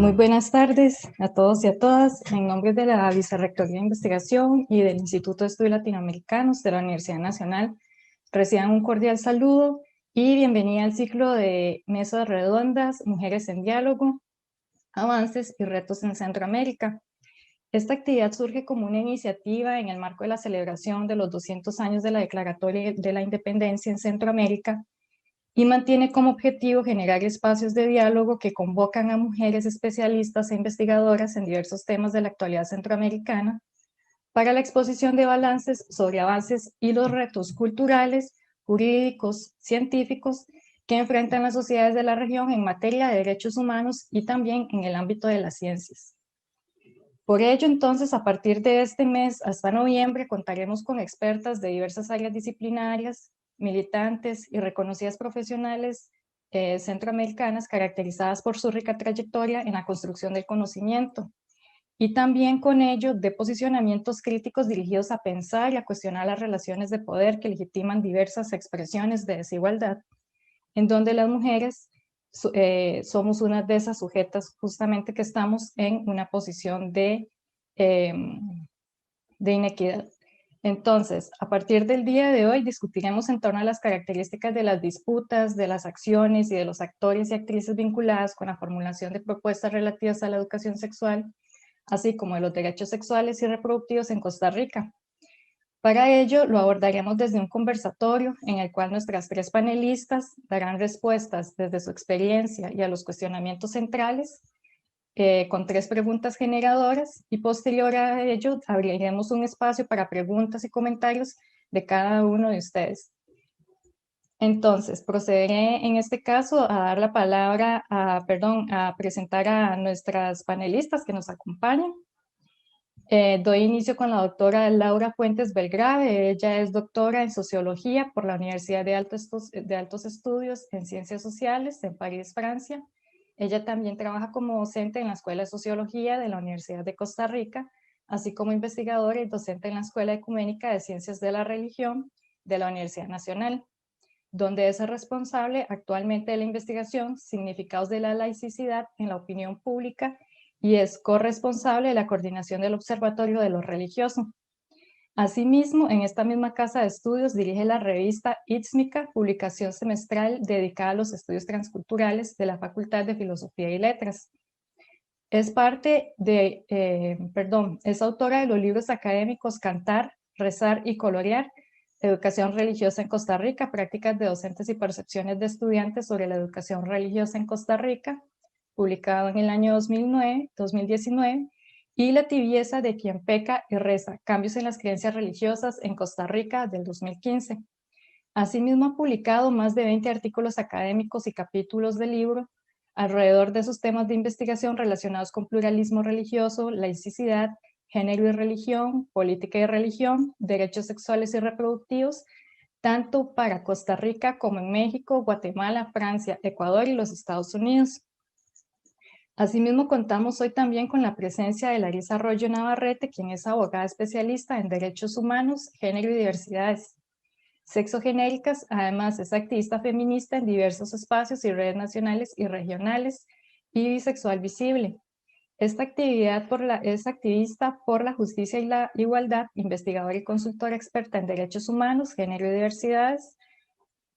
Muy buenas tardes a todos y a todas. En nombre de la Vicerrectoría de Investigación y del Instituto de Estudios Latinoamericanos de la Universidad Nacional, reciban un cordial saludo y bienvenida al ciclo de Mesas Redondas, Mujeres en Diálogo, Avances y Retos en Centroamérica. Esta actividad surge como una iniciativa en el marco de la celebración de los 200 años de la Declaratoria de la Independencia en Centroamérica, y mantiene como objetivo generar espacios de diálogo que convocan a mujeres especialistas e investigadoras en diversos temas de la actualidad centroamericana para la exposición de balances sobre avances y los retos culturales, jurídicos, científicos que enfrentan las sociedades de la región en materia de derechos humanos y también en el ámbito de las ciencias. Por ello, entonces, a partir de este mes hasta noviembre, contaremos con expertas de diversas áreas disciplinarias, militantes y reconocidas profesionales centroamericanas caracterizadas por su rica trayectoria en la construcción del conocimiento, y también con ello de posicionamientos críticos dirigidos a pensar y a cuestionar las relaciones de poder que legitiman diversas expresiones de desigualdad, en donde las mujeres somos una de esas sujetas justamente que estamos en una posición de inequidad. Entonces, a partir del día de hoy discutiremos en torno a las características de las disputas, de las acciones y de los actores y actrices vinculadas con la formulación de propuestas relativas a la educación sexual, así como de los derechos sexuales y reproductivos en Costa Rica. Para ello, lo abordaremos desde un conversatorio en el cual nuestras tres panelistas darán respuestas desde su experiencia y a los cuestionamientos centrales, con tres preguntas generadoras, y posterior a ello abriremos un espacio para preguntas y comentarios de cada uno de ustedes. Entonces, procederé en este caso a dar la palabra, a presentar a nuestras panelistas que nos acompañan. Doy inicio con la doctora Laura Fuentes Belgrave. Ella es doctora en Sociología por la Universidad de Altos Estudios en Ciencias Sociales en París, Francia. Ella también trabaja como docente en la Escuela de Sociología de la Universidad de Costa Rica, así como investigadora y docente en la Escuela Ecuménica de Ciencias de la Religión de la Universidad Nacional, donde es responsable actualmente de la investigación Significados de la laicidad en la opinión pública y es corresponsable de la coordinación del Observatorio de lo Religioso. Asimismo, en esta misma casa de estudios dirige la revista Ítzmica, publicación semestral dedicada a los estudios transculturales de la Facultad de Filosofía y Letras. Es es autora de los libros académicos Cantar, Rezar y Colorear, Educación religiosa en Costa Rica, prácticas de docentes y percepciones de estudiantes sobre la educación religiosa en Costa Rica, publicado en el año 2019, y La tibieza de quien peca y reza, cambios en las creencias religiosas en Costa Rica, del 2015. Asimismo, ha publicado más de 20 artículos académicos y capítulos de libro alrededor de sus temas de investigación relacionados con pluralismo religioso, laicidad, género y religión, política y religión, derechos sexuales y reproductivos, tanto para Costa Rica como en México, Guatemala, Francia, Ecuador y los Estados Unidos. Asimismo, contamos hoy también con la presencia de Larisa Arroyo Navarrete, quien es abogada especialista en derechos humanos, género y diversidades sexogenéricas. Además, es activista feminista en diversos espacios y redes nacionales y regionales y bisexual visible. Es activista por la justicia y la igualdad, investigadora y consultora experta en derechos humanos, género y diversidades.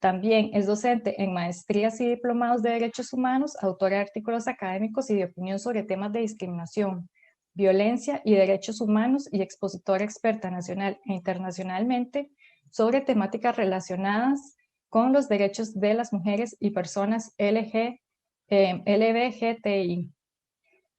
También es docente en maestrías y diplomados de derechos humanos, autora de artículos académicos y de opinión sobre temas de discriminación, violencia y derechos humanos, y expositora experta nacional e internacionalmente sobre temáticas relacionadas con los derechos de las mujeres y personas LGBTI.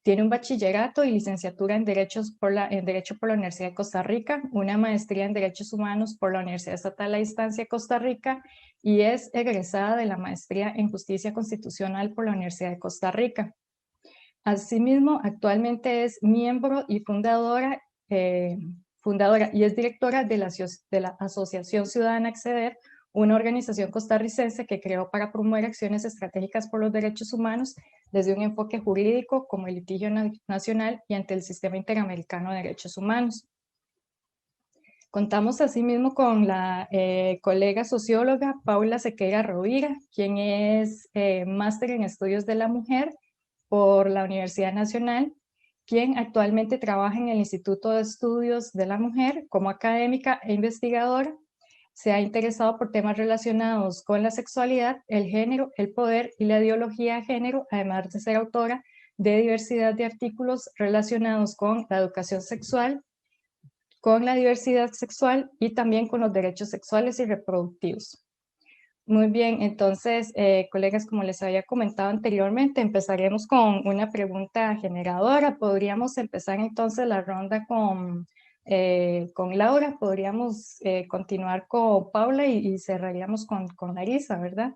Tiene un bachillerato y licenciatura en Derecho por la Universidad de Costa Rica, una maestría en Derechos Humanos por la Universidad Estatal a Distancia de Costa Rica, y es egresada de la maestría en Justicia Constitucional por la Universidad de Costa Rica. Asimismo, actualmente es miembro y fundadora y es directora de la Asociación Ciudadana Acceder, una organización costarricense que creó para promover acciones estratégicas por los derechos humanos desde un enfoque jurídico como el litigio nacional y ante el Sistema Interamericano de Derechos Humanos. Contamos asimismo con la colega socióloga Paula Sequeira Rovira, quien es máster en estudios de la mujer por la Universidad Nacional, quien actualmente trabaja en el Instituto de Estudios de la Mujer como académica e investigadora. Se ha interesado por temas relacionados con la sexualidad, el género, el poder y la ideología de género, además de ser autora de diversidad de artículos relacionados con la educación sexual, con la diversidad sexual y también con los derechos sexuales y reproductivos. Muy bien, entonces, colegas, como les había comentado anteriormente, empezaremos con una pregunta generadora. Podríamos empezar entonces la ronda con Laura, podríamos continuar con Paula y cerraríamos con Larisa, ¿verdad?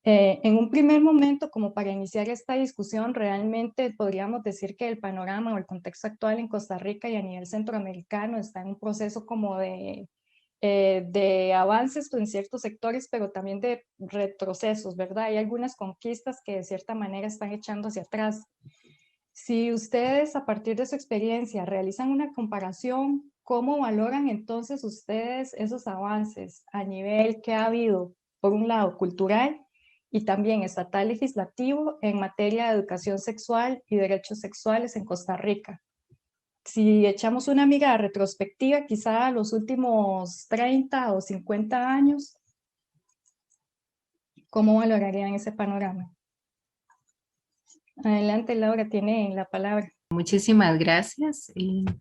En un primer momento, como para iniciar esta discusión, realmente podríamos decir que el panorama o el contexto actual en Costa Rica y a nivel centroamericano está en un proceso como de avances en ciertos sectores, pero también de retrocesos, ¿verdad? Hay algunas conquistas que de cierta manera están echando hacia atrás. Si ustedes, a partir de su experiencia, realizan una comparación, ¿cómo valoran entonces ustedes esos avances a nivel que ha habido, por un lado, cultural y también estatal legislativo en materia de educación sexual y derechos sexuales en Costa Rica? Si echamos una mirada retrospectiva, quizá a los últimos 30 o 50 años, ¿cómo valorarían ese panorama? Adelante, Laura, tiene la palabra. Muchísimas gracias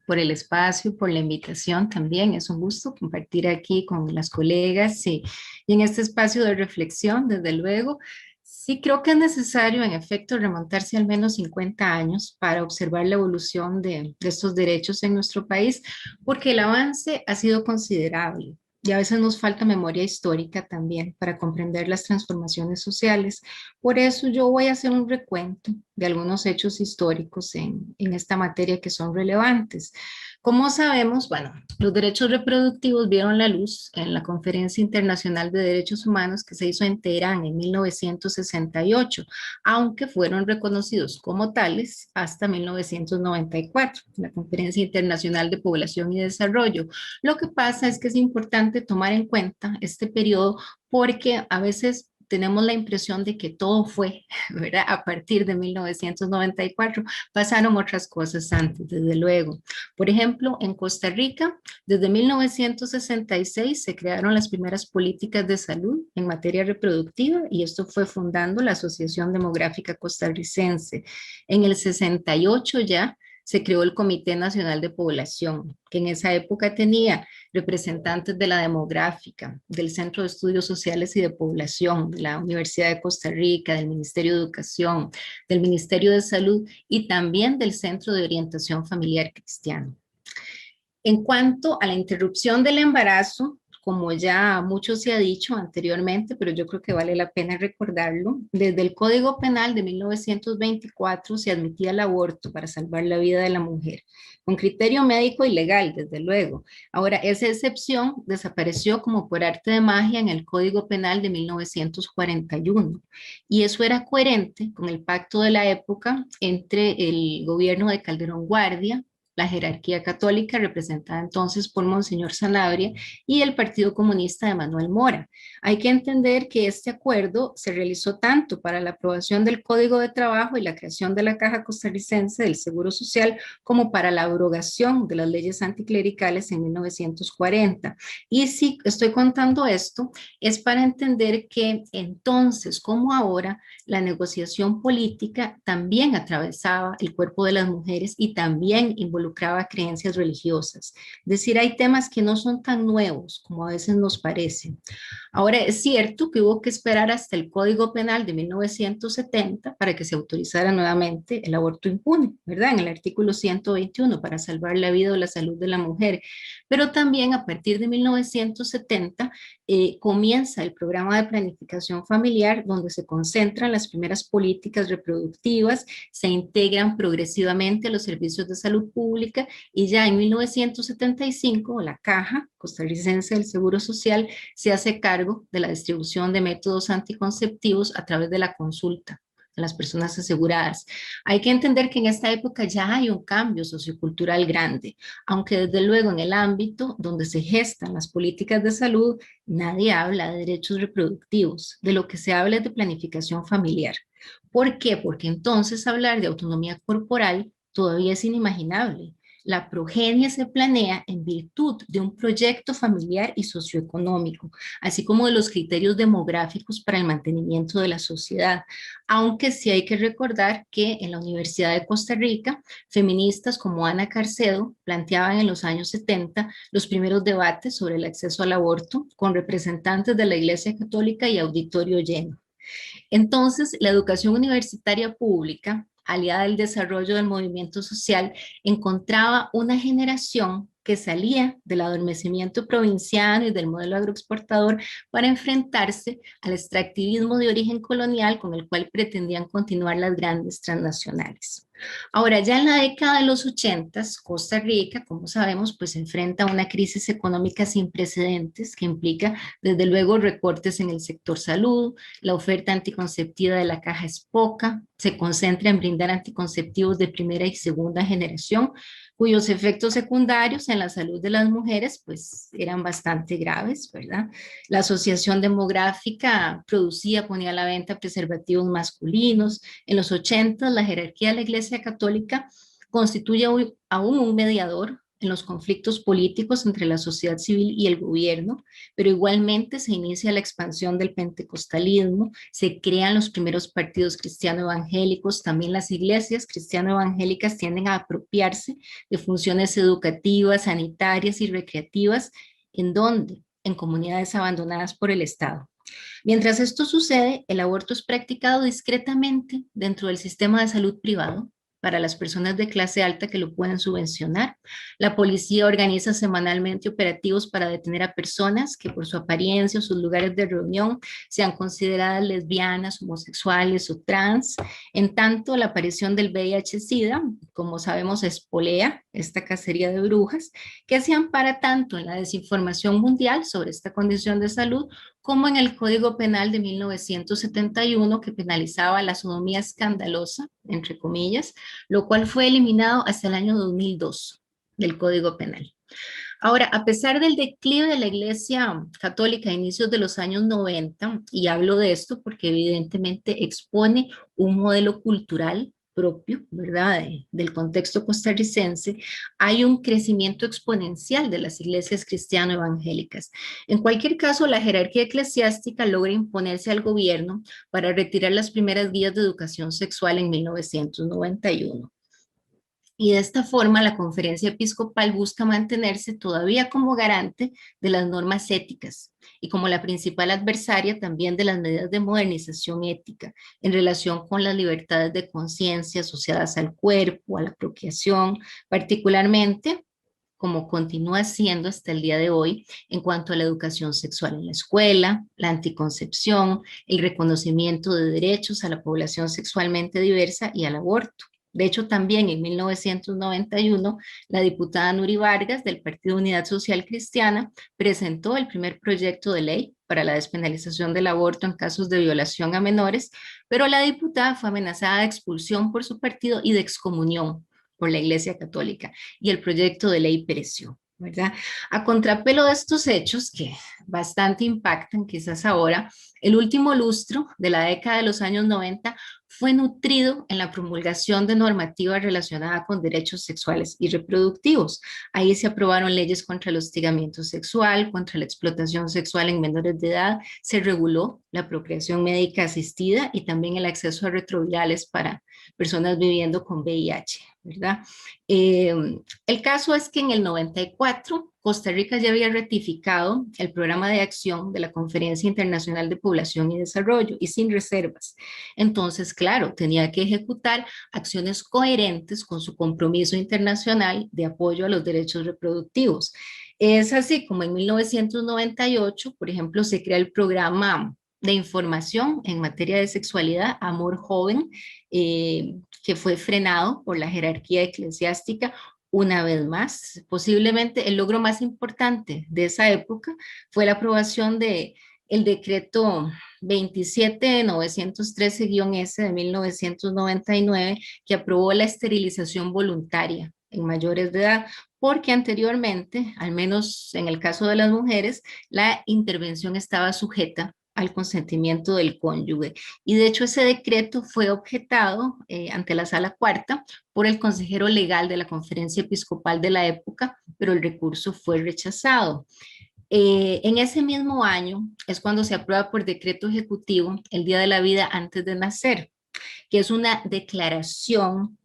por el espacio, por la invitación también. Es un gusto compartir aquí con las colegas y en este espacio de reflexión, desde luego. Sí, creo que es necesario, en efecto, remontarse al menos 50 años para observar la evolución de estos derechos en nuestro país, porque el avance ha sido considerable. Y a veces nos falta memoria histórica también para comprender las transformaciones sociales. Por eso yo voy a hacer un recuento de algunos hechos históricos en esta materia que son relevantes. Como sabemos, bueno, los derechos reproductivos vieron la luz en la Conferencia Internacional de Derechos Humanos que se hizo en Teherán en 1968, aunque fueron reconocidos como tales hasta 1994, la Conferencia Internacional de Población y Desarrollo. Lo que pasa es que es importante tomar en cuenta este periodo porque a veces tenemos la impresión de que todo fue, ¿verdad? A partir de 1994, pasaron otras cosas antes, desde luego. Por ejemplo, en Costa Rica, desde 1966 se crearon las primeras políticas de salud en materia reproductiva y esto fue fundando la Asociación Demográfica Costarricense. En el 68 ya se creó el Comité Nacional de Población, que en esa época tenía representantes de la demográfica, del Centro de Estudios Sociales y de Población, de la Universidad de Costa Rica, del Ministerio de Educación, del Ministerio de Salud y también del Centro de Orientación Familiar Cristiano. En cuanto a la interrupción del embarazo, como ya mucho se ha dicho anteriormente, pero yo creo que vale la pena recordarlo, desde el Código Penal de 1924 se admitía el aborto para salvar la vida de la mujer, con criterio médico y legal, desde luego. Ahora, esa excepción desapareció como por arte de magia en el Código Penal de 1941, y eso era coherente con el pacto de la época entre el gobierno de Calderón Guardia, la jerarquía católica representada entonces por Monseñor Sanabria y el Partido Comunista de Manuel Mora. Hay que entender que este acuerdo se realizó tanto para la aprobación del Código de Trabajo y la creación de la Caja Costarricense del Seguro Social como para la abrogación de las leyes anticlericales en 1940. Y si estoy contando esto, es para entender que entonces, como ahora, la negociación política también atravesaba el cuerpo de las mujeres y también involucraba creencias religiosas. Es decir, hay temas que no son tan nuevos como a veces nos parecen. Ahora, es cierto que hubo que esperar hasta el Código Penal de 1970 para que se autorizara nuevamente el aborto impune, ¿verdad? En el artículo 121 para salvar la vida o la salud de la mujer. Pero también a partir de 1970 comienza el programa de planificación familiar donde se concentran las primeras políticas reproductivas, se integran progresivamente a los servicios de salud pública y ya en 1975 la Caja Costarricense del Seguro Social se hace cargo de la distribución de métodos anticonceptivos a través de la consulta. a las personas aseguradas. Hay que entender que en esta época ya hay un cambio sociocultural grande, aunque desde luego en el ámbito donde se gestan las políticas de salud, nadie habla de derechos reproductivos, de lo que se habla es de planificación familiar. ¿Por qué? Porque entonces hablar de autonomía corporal todavía es inimaginable. La progenie se planea en virtud de un proyecto familiar y socioeconómico, así como de los criterios demográficos para el mantenimiento de la sociedad. Aunque sí hay que recordar que en la Universidad de Costa Rica, feministas como Ana Carcedo planteaban en los años 70 los primeros debates sobre el acceso al aborto con representantes de la Iglesia Católica y auditorio lleno. Entonces, la educación universitaria pública, aliada al desarrollo del movimiento social, encontraba una generación que salía del adormecimiento provinciano y del modelo agroexportador para enfrentarse al extractivismo de origen colonial con el cual pretendían continuar las grandes transnacionales. Ahora, ya en la década de los 80, Costa Rica, como sabemos, pues se enfrenta a una crisis económica sin precedentes que implica, desde luego, recortes en el sector salud, la oferta anticonceptiva de la caja es poca, se concentra en brindar anticonceptivos de primera y segunda generación, cuyos efectos secundarios en la salud de las mujeres pues eran bastante graves, ¿verdad? La asociación demográfica ponía a la venta preservativos masculinos. En los 80 la jerarquía de la Iglesia Católica constituye aún un mediador en los conflictos políticos entre la sociedad civil y el gobierno, pero igualmente se inicia la expansión del pentecostalismo, se crean los primeros partidos cristiano-evangélicos, también las iglesias cristiano-evangélicas tienden a apropiarse de funciones educativas, sanitarias y recreativas, ¿en dónde? En comunidades abandonadas por el Estado. Mientras esto sucede, el aborto es practicado discretamente dentro del sistema de salud privado para las personas de clase alta que lo pueden subvencionar. La policía organiza semanalmente operativos para detener a personas que por su apariencia o sus lugares de reunión sean consideradas lesbianas, homosexuales o trans. En tanto, la aparición del VIH-Sida, como sabemos, espolea esta cacería de brujas que se ampara tanto en la desinformación mundial sobre esta condición de salud como en el Código Penal de 1971 que penalizaba la sodomía escandalosa, entre comillas, lo cual fue eliminado hasta el año 2002 del Código Penal. Ahora, a pesar del declive de la Iglesia Católica a inicios de los años 90, y hablo de esto porque evidentemente expone un modelo cultural propio, ¿verdad?, del contexto costarricense, hay un crecimiento exponencial de las iglesias cristiano-evangélicas. En cualquier caso, la jerarquía eclesiástica logra imponerse al gobierno para retirar las primeras guías de educación sexual en 1991. Y de esta forma la conferencia episcopal busca mantenerse todavía como garante de las normas éticas y como la principal adversaria también de las medidas de modernización ética en relación con las libertades de conciencia asociadas al cuerpo, a la procreación, particularmente como continúa siendo hasta el día de hoy en cuanto a la educación sexual en la escuela, la anticoncepción, el reconocimiento de derechos a la población sexualmente diversa y al aborto. De hecho, también en 1991, la diputada Nuri Vargas del Partido Unidad Social Cristiana presentó el primer proyecto de ley para la despenalización del aborto en casos de violación a menores, pero la diputada fue amenazada de expulsión por su partido y de excomunión por la Iglesia Católica, y el proyecto de ley pereció, ¿verdad? A contrapelo de estos hechos, que bastante impactan quizás ahora, el último lustro de la década de los años 90 fue nutrido en la promulgación de normativa relacionada con derechos sexuales y reproductivos. Ahí se aprobaron leyes contra el hostigamiento sexual, contra la explotación sexual en menores de edad, se reguló la procreación médica asistida y también el acceso a retrovirales para personas viviendo con VIH, ¿verdad? El caso es que en el 94 Costa Rica ya había ratificado el programa de acción de la Conferencia Internacional de Población y Desarrollo y sin reservas. Entonces, claro, tenía que ejecutar acciones coherentes con su compromiso internacional de apoyo a los derechos reproductivos. Es así como en 1998, por ejemplo, se crea el programa de información en materia de sexualidad, Amor Joven, que fue frenado por la jerarquía eclesiástica. Una vez más, posiblemente el logro más importante de esa época fue la aprobación de el decreto 27913-S de 1999, que aprobó la esterilización voluntaria en mayores de edad, porque anteriormente, al menos en el caso de las mujeres, la intervención estaba sujeta al consentimiento del cónyuge. Y de hecho ese decreto fue objetado ante la Sala Cuarta por el consejero legal de la Conferencia Episcopal de la época, pero el recurso fue rechazado. En ese mismo año es cuando se aprueba por decreto ejecutivo el Día de la Vida antes de nacer, que es una declaración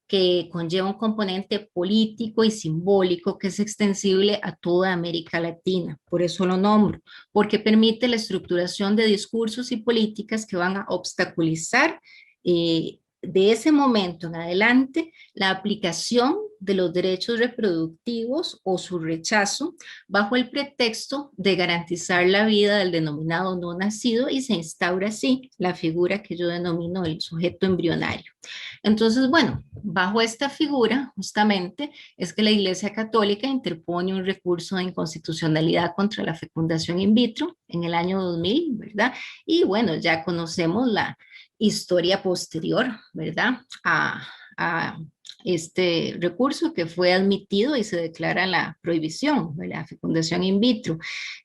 que conlleva un componente político y simbólico que es extensible a toda América Latina. Por eso lo nombro, porque permite la estructuración de discursos y políticas que van a obstaculizar de ese momento en adelante la aplicación de los derechos reproductivos o su rechazo bajo el pretexto de garantizar la vida del denominado no nacido, y se instaura así la figura que yo denomino el sujeto embrionario. Entonces, bueno, bajo esta figura justamente es que la Iglesia Católica interpone un recurso de inconstitucionalidad contra la fecundación in vitro en el año 2000, ¿verdad? Y bueno, ya conocemos la historia posterior, ¿verdad? A este recurso, que fue admitido y se declara la prohibición de la fecundación in vitro.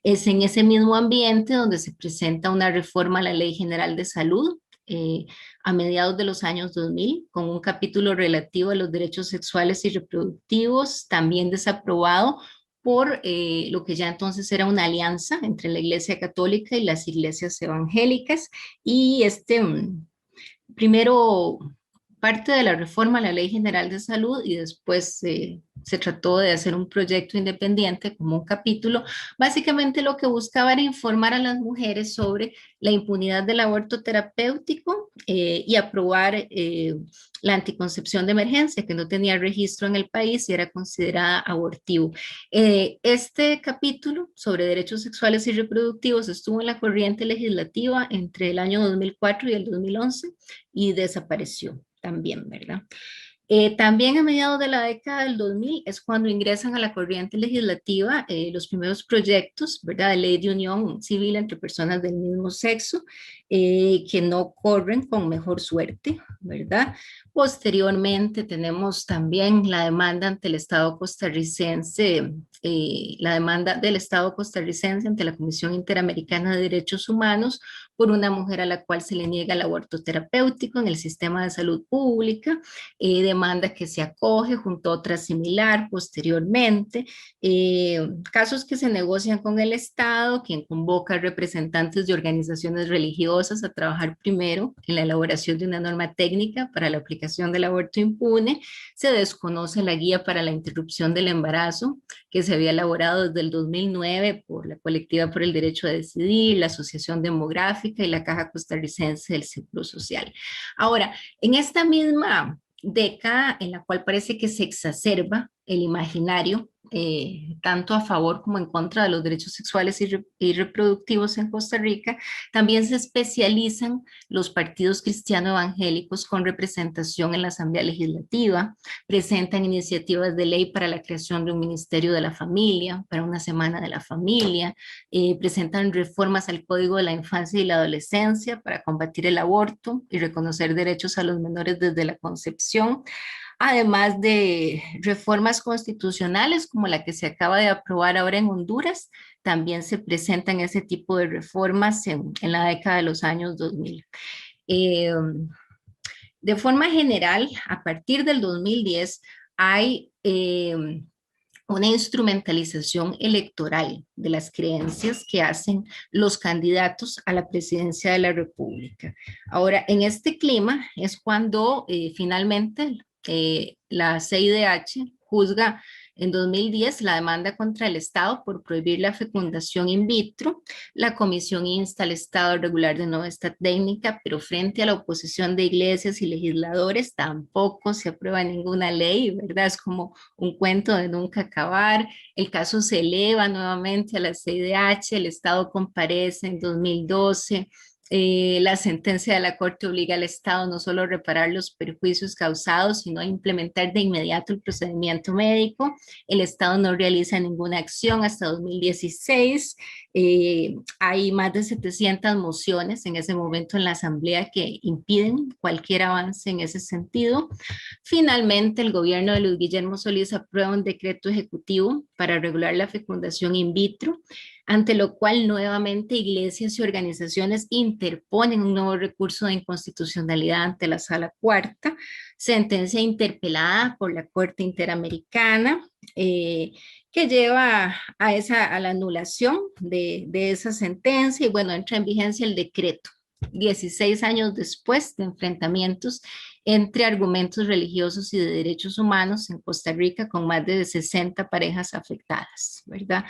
Es en ese mismo ambiente donde se presenta una reforma a la Ley General de Salud a mediados de los años 2000, con un capítulo relativo a los derechos sexuales y reproductivos, también desaprobado por lo que ya entonces era una alianza entre la Iglesia Católica y las iglesias evangélicas. Y primero parte de la reforma a la Ley General de Salud, y después se trató de hacer un proyecto independiente como un capítulo. Básicamente lo que buscaba era informar a las mujeres sobre la impunidad del aborto terapéutico y aprobar la anticoncepción de emergencia, que no tenía registro en el país y era considerada abortivo. Este capítulo sobre derechos sexuales y reproductivos estuvo en la corriente legislativa entre el año 2004 y el 2011 y desapareció también, ¿verdad? También a mediados de la década del 2000 es cuando ingresan a la corriente legislativa los primeros proyectos, ¿verdad?, de ley de unión civil entre personas del mismo sexo, que no corren con mejor suerte, ¿verdad? Posteriormente tenemos también la demanda ante el Estado costarricense, la demanda del Estado costarricense ante la Comisión Interamericana de Derechos Humanos por una mujer a la cual se le niega el aborto terapéutico en el sistema de salud pública, demanda que se acoge junto a otra similar posteriormente, casos que se negocian con el Estado, quien convoca a representantes de organizaciones religiosas a trabajar primero en la elaboración de una norma técnica para la aplicación del aborto impune. Se desconoce la guía para la interrupción del embarazo, que se había elaborado desde el 2009 por la Colectiva por el Derecho a Decidir, la Asociación Demográfica y la Caja Costarricense del Seguro Social. Ahora, en esta misma década en la cual parece que se exacerba el imaginario, tanto a favor como en contra de los derechos sexuales y reproductivos en Costa Rica, también se especializan los partidos cristiano evangélicos con representación en la Asamblea Legislativa, presentan iniciativas de ley para la creación de un Ministerio de la Familia, para una Semana de la Familia, presentan reformas al Código de la Infancia y la Adolescencia para combatir el aborto y reconocer derechos a los menores desde la concepción, además de reformas constitucionales como la que se acaba de aprobar ahora en Honduras. También se presentan ese tipo de reformas en la década de los años 2000. Eh, de forma general, a partir del 2010 hay una instrumentalización electoral de las creencias que hacen los candidatos a la presidencia de la República. Ahora, en este clima es cuando finalmente la CIDH juzga en 2010 la demanda contra el Estado por prohibir la fecundación in vitro. La comisión insta al Estado a regular de nuevo esta técnica, pero frente a la oposición de iglesias y legisladores tampoco se aprueba ninguna ley, ¿verdad? Es como un cuento de nunca acabar. El caso se eleva nuevamente a la CIDH, el Estado comparece en 2012, La sentencia de la Corte obliga al Estado no solo a reparar los perjuicios causados, sino a implementar de inmediato el procedimiento médico. El Estado no realiza ninguna acción hasta 2016. Hay más de 700 mociones en ese momento en la Asamblea que impiden cualquier avance en ese sentido. Finalmente, el gobierno de Luis Guillermo Solís aprueba un decreto ejecutivo para regular la fecundación in vitro, ante lo cual nuevamente iglesias y organizaciones interponen un nuevo recurso de inconstitucionalidad ante la Sala Cuarta, sentencia interpelada por la Corte Interamericana, que lleva a la anulación de esa sentencia y bueno, entra en vigencia el decreto 16 años después de enfrentamientos entre argumentos religiosos y de derechos humanos en Costa Rica con más de 60 parejas afectadas, ¿verdad?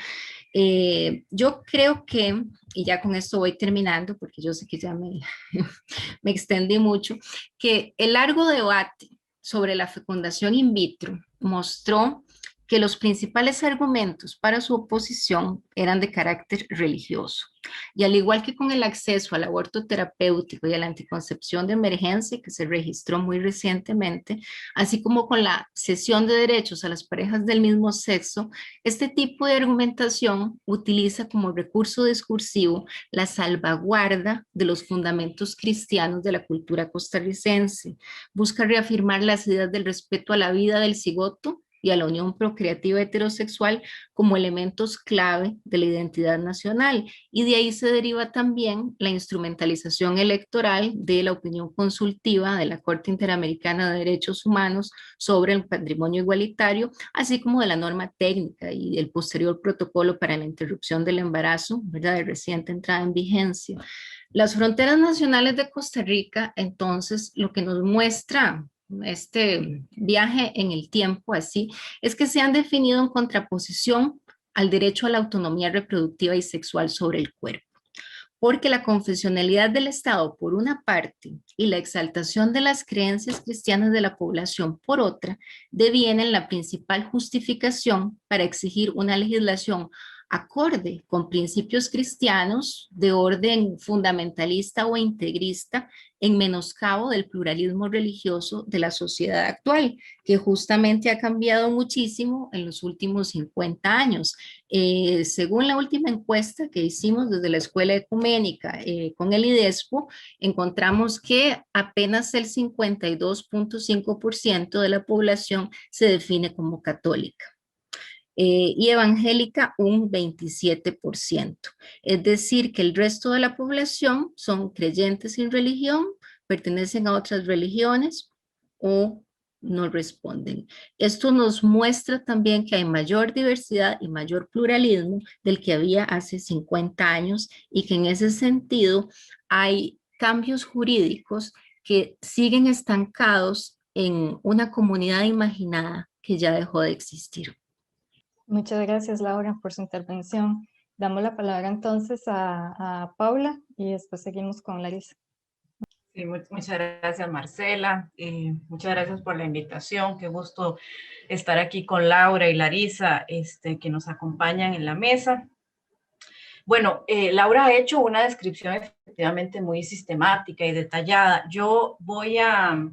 Yo creo que, y ya con esto voy terminando, porque yo sé que ya me extendí mucho, que el largo debate sobre la fecundación in vitro mostró que los principales argumentos para su oposición eran de carácter religioso. Y al igual que con el acceso al aborto terapéutico y a la anticoncepción de emergencia que se registró muy recientemente, así como con la cesión de derechos a las parejas del mismo sexo, este tipo de argumentación utiliza como recurso discursivo la salvaguarda de los fundamentos cristianos de la cultura costarricense. Busca reafirmar las ideas del respeto a la vida del cigoto y a la unión procreativa heterosexual como elementos clave de la identidad nacional. Y de ahí se deriva también la instrumentalización electoral de la opinión consultiva de la Corte Interamericana de Derechos Humanos sobre el patrimonio igualitario, así como de la norma técnica y el posterior protocolo para la interrupción del embarazo, ¿verdad?, de reciente entrada en vigencia. Las fronteras nacionales de Costa Rica, entonces, lo que nos muestra este viaje en el tiempo así, es que se han definido en contraposición al derecho a la autonomía reproductiva y sexual sobre el cuerpo. Porque la confesionalidad del Estado, por una parte, y la exaltación de las creencias cristianas de la población, por otra, devienen la principal justificación para exigir una legislación acorde con principios cristianos de orden fundamentalista o integrista en menoscabo del pluralismo religioso de la sociedad actual, que justamente ha cambiado muchísimo en los últimos 50 años. Según la última encuesta que hicimos desde la Escuela Ecuménica con el IDESPO, encontramos que apenas el 52.5% de la población se define como católica. Y evangélica un 27%. Es decir, que el resto de la población son creyentes sin religión, pertenecen a otras religiones o no responden. Esto nos muestra también que hay mayor diversidad y mayor pluralismo del que había hace 50 años y que en ese sentido hay cambios jurídicos que siguen estancados en una comunidad imaginada que ya dejó de existir. Muchas gracias, Laura, por su intervención. Damos la palabra entonces a Paula y después seguimos con Larisa. Sí, muchas gracias, Marcela. Muchas gracias por la invitación. Qué gusto estar aquí con Laura y Larisa, que nos acompañan en la mesa. Bueno, Laura ha hecho una descripción efectivamente muy sistemática y detallada. Yo voy a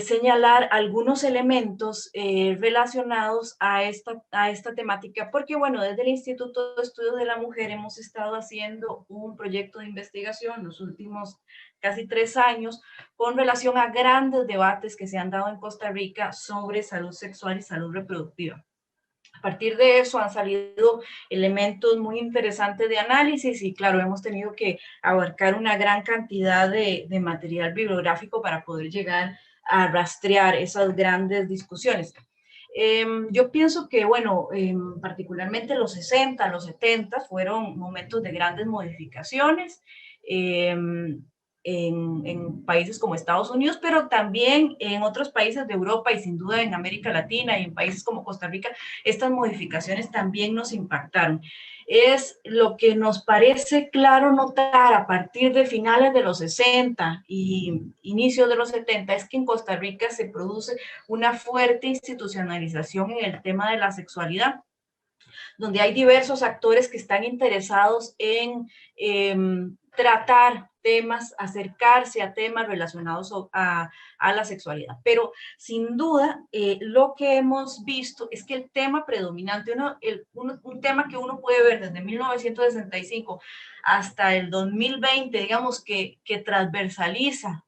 señalar algunos elementos relacionados a esta temática, porque bueno, desde el Instituto de Estudios de la Mujer hemos estado haciendo un proyecto de investigación los últimos casi 3 años con relación a grandes debates que se han dado en Costa Rica sobre salud sexual y salud reproductiva. A partir de eso han salido elementos muy interesantes de análisis y claro, hemos tenido que abarcar una gran cantidad de material bibliográfico para poder llegar a rastrear esas grandes discusiones. Yo pienso que, bueno, particularmente los 60, los 70 fueron momentos de grandes modificaciones en países como Estados Unidos, pero también en otros países de Europa y sin duda en América Latina y en países como Costa Rica, estas modificaciones también nos impactaron. Es lo que nos parece claro notar a partir de finales de los 60 y inicios de los 70 es que en Costa Rica se produce una fuerte institucionalización en el tema de la sexualidad, donde hay diversos actores que están interesados en tratar temas, acercarse a temas relacionados a la sexualidad. Pero sin duda, lo que hemos visto es que el tema predominante, un tema que uno puede ver desde 1965 hasta el 2020, digamos que transversaliza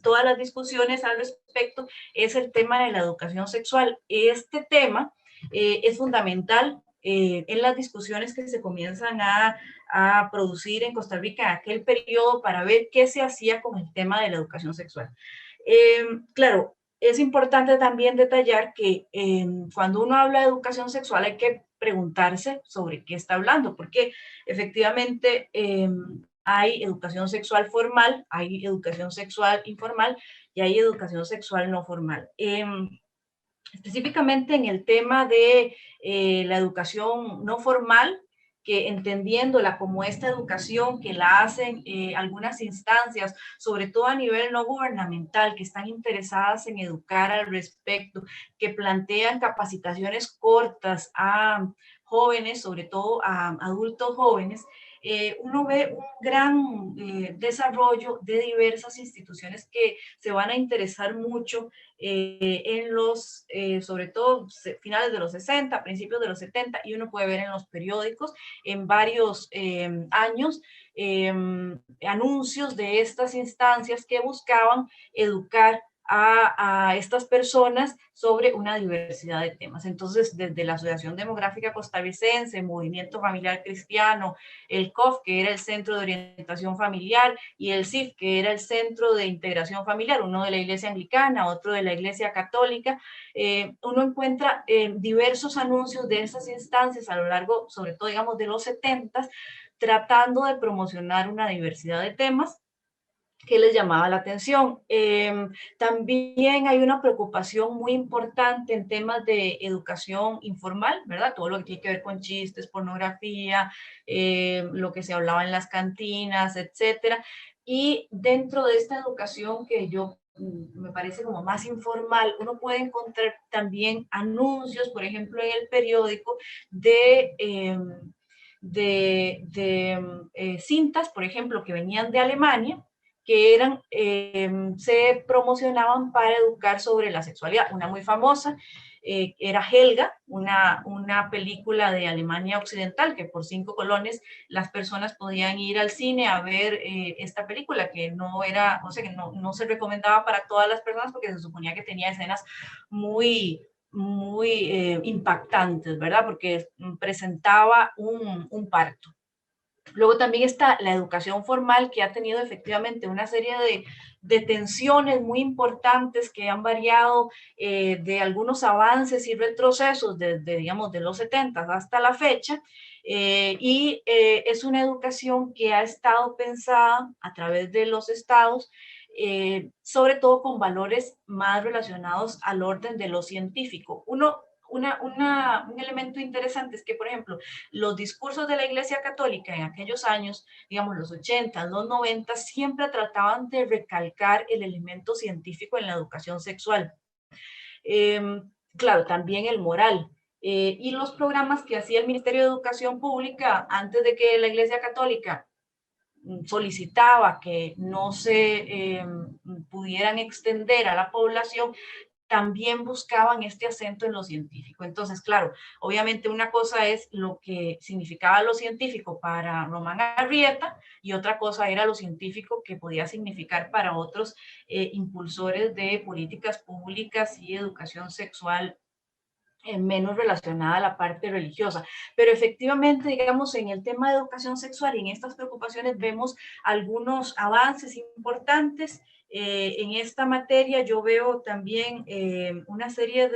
todas las discusiones al respecto, es el tema de la educación sexual. Este tema es fundamental en las discusiones que se comienzan a producir en Costa Rica en aquel periodo para ver qué se hacía con el tema de la educación sexual. Claro, es importante también detallar que cuando uno habla de educación sexual hay que preguntarse sobre qué está hablando, porque efectivamente hay educación sexual formal, hay educación sexual informal y hay educación sexual no formal. Específicamente en el tema de la educación no formal, que entendiéndola como esta educación que la hacen algunas instancias, sobre todo a nivel no gubernamental, que están interesadas en educar al respecto, que plantean capacitaciones cortas a jóvenes, sobre todo a adultos jóvenes, uno ve un gran desarrollo de diversas instituciones que se van a interesar mucho en los, sobre todo, finales de los 60, principios de los 70, y uno puede ver en los periódicos en varios años anuncios de estas instancias que buscaban educar a estas personas sobre una diversidad de temas. Entonces, desde la Asociación Demográfica Costarricense, Movimiento Familiar Cristiano, el COF, que era el Centro de Orientación Familiar, y el CIF, que era el Centro de Integración Familiar, uno de la Iglesia Anglicana, otro de la Iglesia Católica, uno encuentra diversos anuncios de estas instancias a lo largo, sobre todo, digamos, de los 70, tratando de promocionar una diversidad de temas que les llamaba la atención. También hay una preocupación muy importante en temas de educación informal, ¿verdad? Todo lo que tiene que ver con chistes, pornografía, lo que se hablaba en las cantinas, etcétera. Y dentro de esta educación que yo me parece como más informal, uno puede encontrar también anuncios, por ejemplo, en el periódico de cintas, por ejemplo, que venían de Alemania, que eran, se promocionaban para educar sobre la sexualidad. Una muy famosa era Helga, una película de Alemania Occidental, que por 5 colones las personas podían ir al cine a ver esta película, que no era, o sea, que no se recomendaba para todas las personas porque se suponía que tenía escenas muy impactantes, ¿verdad? Porque presentaba un parto. Luego también está la educación formal, que ha tenido efectivamente una serie de tensiones muy importantes que han variado de algunos avances y retrocesos desde, digamos, de los 70 hasta la fecha. Es una educación que ha estado pensada a través de los estados, sobre todo con valores más relacionados al orden de lo científico. Un elemento interesante es que, por ejemplo, los discursos de la Iglesia Católica en aquellos años, digamos los 80, los 90, siempre trataban de recalcar el elemento científico en la educación sexual. Claro, también el moral. Y los programas que hacía el Ministerio de Educación Pública antes de que la Iglesia Católica solicitaba que no se pudieran extender a la población, también buscaban este acento en lo científico. Entonces, claro, obviamente una cosa es lo que significaba lo científico para Román Arrieta y otra cosa era lo científico que podía significar para otros impulsores de políticas públicas y educación sexual menos relacionada a la parte religiosa. Pero efectivamente, digamos, en el tema de educación sexual y en estas preocupaciones vemos algunos avances importantes. En esta materia yo veo también una serie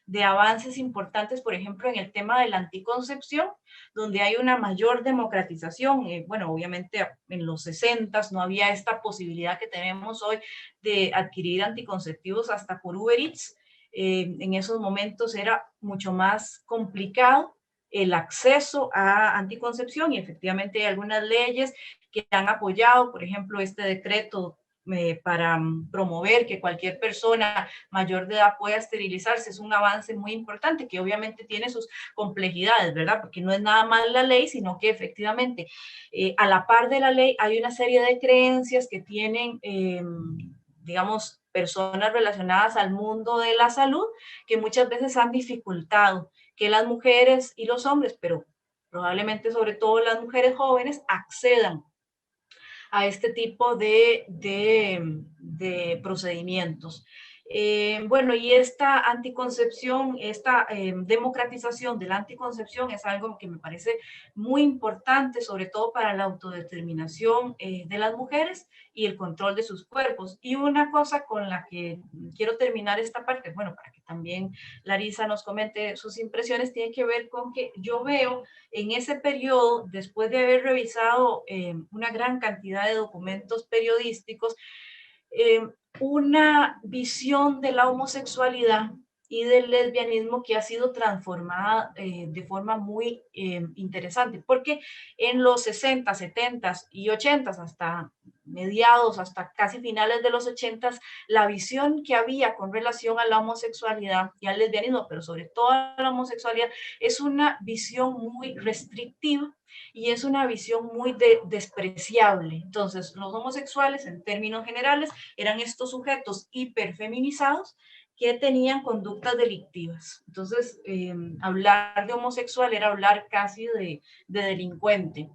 de avances importantes, por ejemplo, en el tema de la anticoncepción, donde hay una mayor democratización. Bueno, obviamente en los 60 no había esta posibilidad que tenemos hoy de adquirir anticonceptivos hasta por Uber Eats. En esos momentos era mucho más complicado el acceso a anticoncepción y efectivamente hay algunas leyes que han apoyado, por ejemplo, este decreto para promover que cualquier persona mayor de edad pueda esterilizarse es un avance muy importante, que obviamente tiene sus complejidades, ¿verdad? Porque no es nada más la ley, sino que efectivamente a la par de la ley hay una serie de creencias que tienen, digamos, personas relacionadas al mundo de la salud que muchas veces han dificultado que las mujeres y los hombres, pero probablemente sobre todo las mujeres jóvenes, accedan a este tipo de procedimientos. Bueno, y esta anticoncepción, esta democratización de la anticoncepción es algo que me parece muy importante, sobre todo para la autodeterminación de las mujeres y el control de sus cuerpos. Y una cosa con la que quiero terminar esta parte, bueno, para que también Larisa nos comente sus impresiones, tiene que ver con que yo veo en ese periodo, después de haber revisado una gran cantidad de documentos periodísticos, una visión de la homosexualidad y del lesbianismo que ha sido transformada de forma muy interesante, porque en los 60, 70 y 80, hasta mediados, hasta casi finales de los 80, la visión que había con relación a la homosexualidad y al lesbianismo, pero sobre todo a la homosexualidad, es una visión muy restrictiva y es una visión muy despreciable. Entonces, los homosexuales, en términos generales, eran estos sujetos hiperfeminizados que tenían conductas delictivas. Entonces, hablar de homosexual era hablar casi de delincuente.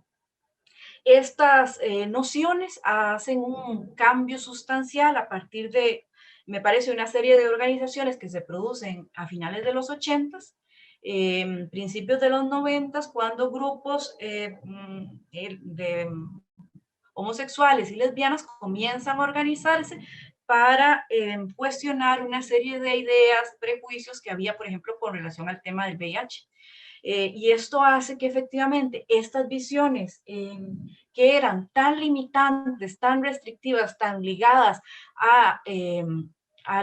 Estas nociones hacen un cambio sustancial a partir de, me parece, una serie de organizaciones que se producen a finales de los 80s, principios de los 90s, cuando grupos de homosexuales y lesbianas comienzan a organizarse para cuestionar una serie de ideas, prejuicios que había, por ejemplo, con relación al tema del VIH. Y esto hace que efectivamente estas visiones que eran tan limitantes, tan restrictivas, tan ligadas a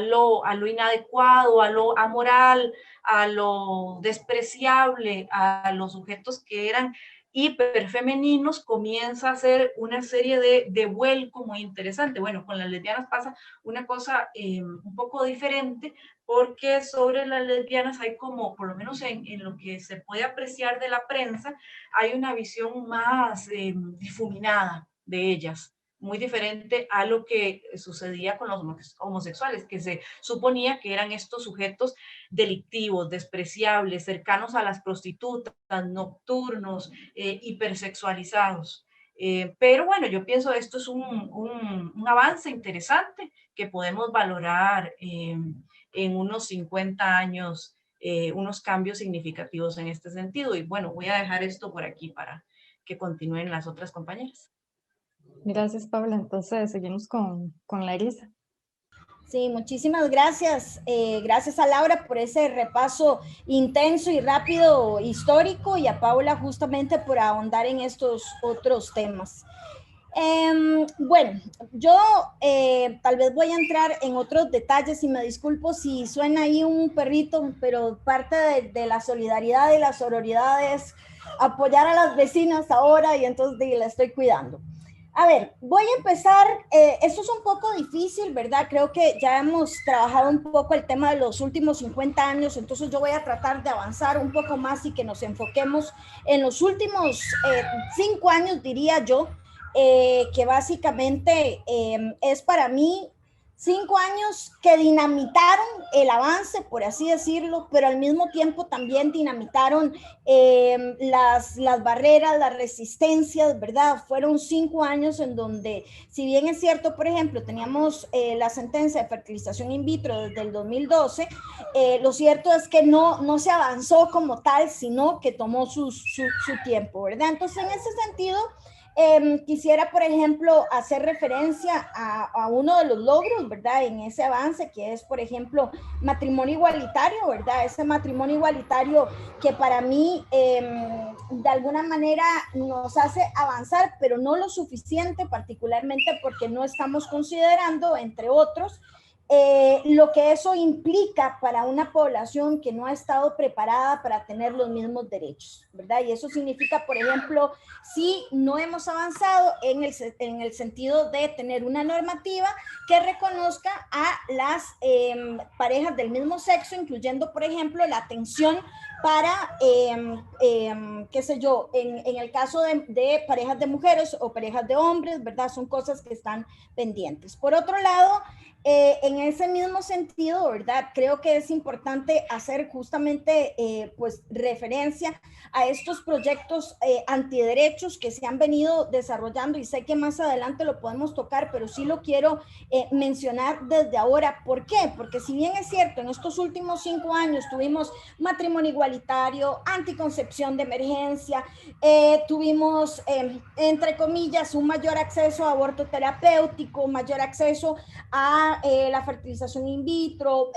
lo inadecuado, a lo amoral, a lo despreciable, a los sujetos que eran hiperfemeninos, comienza a ser una serie de vuelco muy interesante. Bueno, con las lesbianas pasa una cosa un poco diferente, porque sobre las lesbianas hay como, por lo menos en lo que se puede apreciar de la prensa, hay una visión más difuminada de ellas, muy diferente a lo que sucedía con los homosexuales, que se suponía que eran estos sujetos delictivos, despreciables, cercanos a las prostitutas, nocturnos, hipersexualizados. Pero bueno, yo pienso esto es un avance interesante que podemos valorar en unos 50 años, unos cambios significativos en este sentido. Y bueno, voy a dejar esto por aquí para que continúen las otras compañeras. Gracias, Paula. Entonces, seguimos con Larisa. Sí, muchísimas gracias. Gracias a Laura por ese repaso intenso y rápido histórico, y a Paula justamente por ahondar en estos otros temas. Bueno, yo tal vez voy a entrar en otros detalles y me disculpo si suena ahí un perrito, pero parte de la solidaridad y la sororidad es apoyar a las vecinas ahora, y entonces la estoy cuidando. A ver, voy a empezar, esto es un poco difícil, ¿verdad? Creo que ya hemos trabajado un poco el tema de los últimos 50 años, entonces yo voy a tratar de avanzar un poco más y que nos enfoquemos en los últimos 5 años, diría yo, que básicamente es para mí 5 años que dinamitaron el avance, por así decirlo, pero al mismo tiempo también dinamitaron las barreras, las resistencias, ¿verdad? Fueron 5 años en donde, si bien es cierto, por ejemplo, teníamos la sentencia de fertilización in vitro desde el 2012, lo cierto es que no se avanzó como tal, sino que tomó su tiempo, ¿verdad? Entonces, en ese sentido, quisiera, por ejemplo, hacer referencia a uno de los logros, ¿verdad? En ese avance, que es, por ejemplo, matrimonio igualitario, ¿verdad? Ese matrimonio igualitario que para mí, de alguna manera, nos hace avanzar, pero no lo suficiente, particularmente porque no estamos considerando, entre otros, lo que eso implica para una población que no ha estado preparada para tener los mismos derechos, ¿verdad? Y eso significa, por ejemplo, si no hemos avanzado en el sentido de tener una normativa que reconozca a las parejas del mismo sexo, incluyendo, por ejemplo, la atención para, qué sé yo, en el caso de parejas de mujeres o parejas de hombres, ¿verdad? Son cosas que están pendientes. Por otro lado, en ese mismo sentido, ¿verdad? Creo que es importante hacer justamente pues referencia a estos proyectos antiderechos que se han venido desarrollando, y sé que más adelante lo podemos tocar, pero sí lo quiero mencionar desde ahora. ¿Por qué? Porque si bien es cierto, en estos últimos 5 años tuvimos matrimonio igualitario, anticoncepción de emergencia, tuvimos, entre comillas, un mayor acceso a aborto terapéutico, mayor acceso a la fertilización in vitro,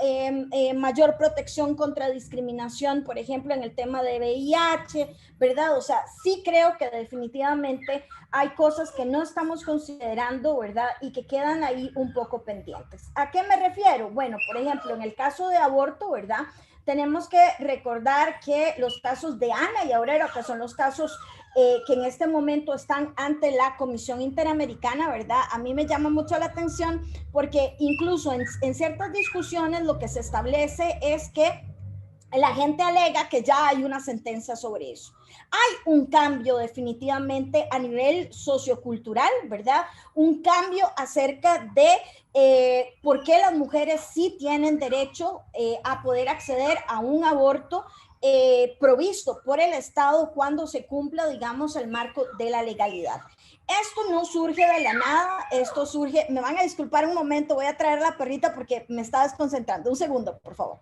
mayor protección contra discriminación, por ejemplo, en el tema de VIH, ¿verdad? O sea, sí creo que definitivamente hay cosas que no estamos considerando, ¿verdad? Y que quedan ahí un poco pendientes. ¿A qué me refiero? Bueno, por ejemplo, en el caso de aborto, ¿verdad? Tenemos que recordar que los casos de Ana y Aurora, que son los casos que en este momento están ante la Comisión Interamericana, ¿verdad? A mí me llama mucho la atención porque incluso en ciertas discusiones lo que se establece es que la gente alega que ya hay una sentencia sobre eso. Hay un cambio definitivamente a nivel sociocultural, ¿verdad? Un cambio acerca de por qué las mujeres sí tienen derecho a poder acceder a un aborto provisto por el Estado cuando se cumpla, digamos, el marco de la legalidad. Esto no surge de la nada, esto surge, me van a disculpar un momento, voy a traer la perrita porque me está desconcentrando. Un segundo, por favor.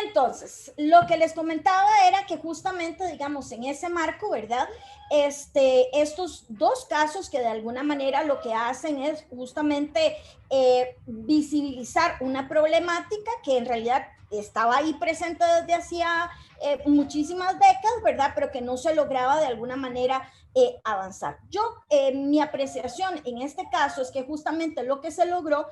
Entonces, lo que les comentaba era que justamente, digamos, en ese marco, ¿verdad? Estos dos casos que de alguna manera lo que hacen es justamente visibilizar una problemática que en realidad estaba ahí presente desde hacía muchísimas décadas, ¿verdad? Pero que no se lograba de alguna manera avanzar. Mi apreciación en este caso es que justamente lo que se logró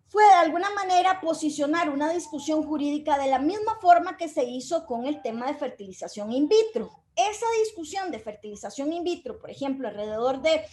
fue de alguna manera posicionar una discusión jurídica de la misma forma que se hizo con el tema de fertilización in vitro. Esa discusión de fertilización in vitro, por ejemplo, alrededor de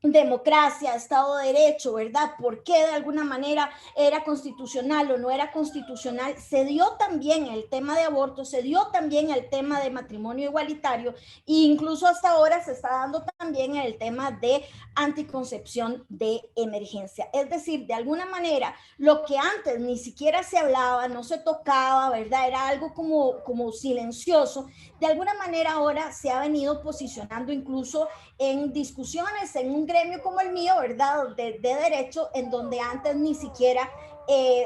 democracia, Estado de Derecho, ¿verdad? ¿Por qué de alguna manera era constitucional o no era constitucional? Se dio también el tema de aborto, se dio también el tema de matrimonio igualitario e incluso hasta ahora se está dando también el tema de anticoncepción de emergencia. Es decir, de alguna manera, lo que antes ni siquiera se hablaba, no se tocaba, ¿verdad? Era algo como silencioso. De alguna manera ahora se ha venido posicionando incluso en discusiones, en un gremio como el mío, ¿verdad? De derecho, en donde antes ni siquiera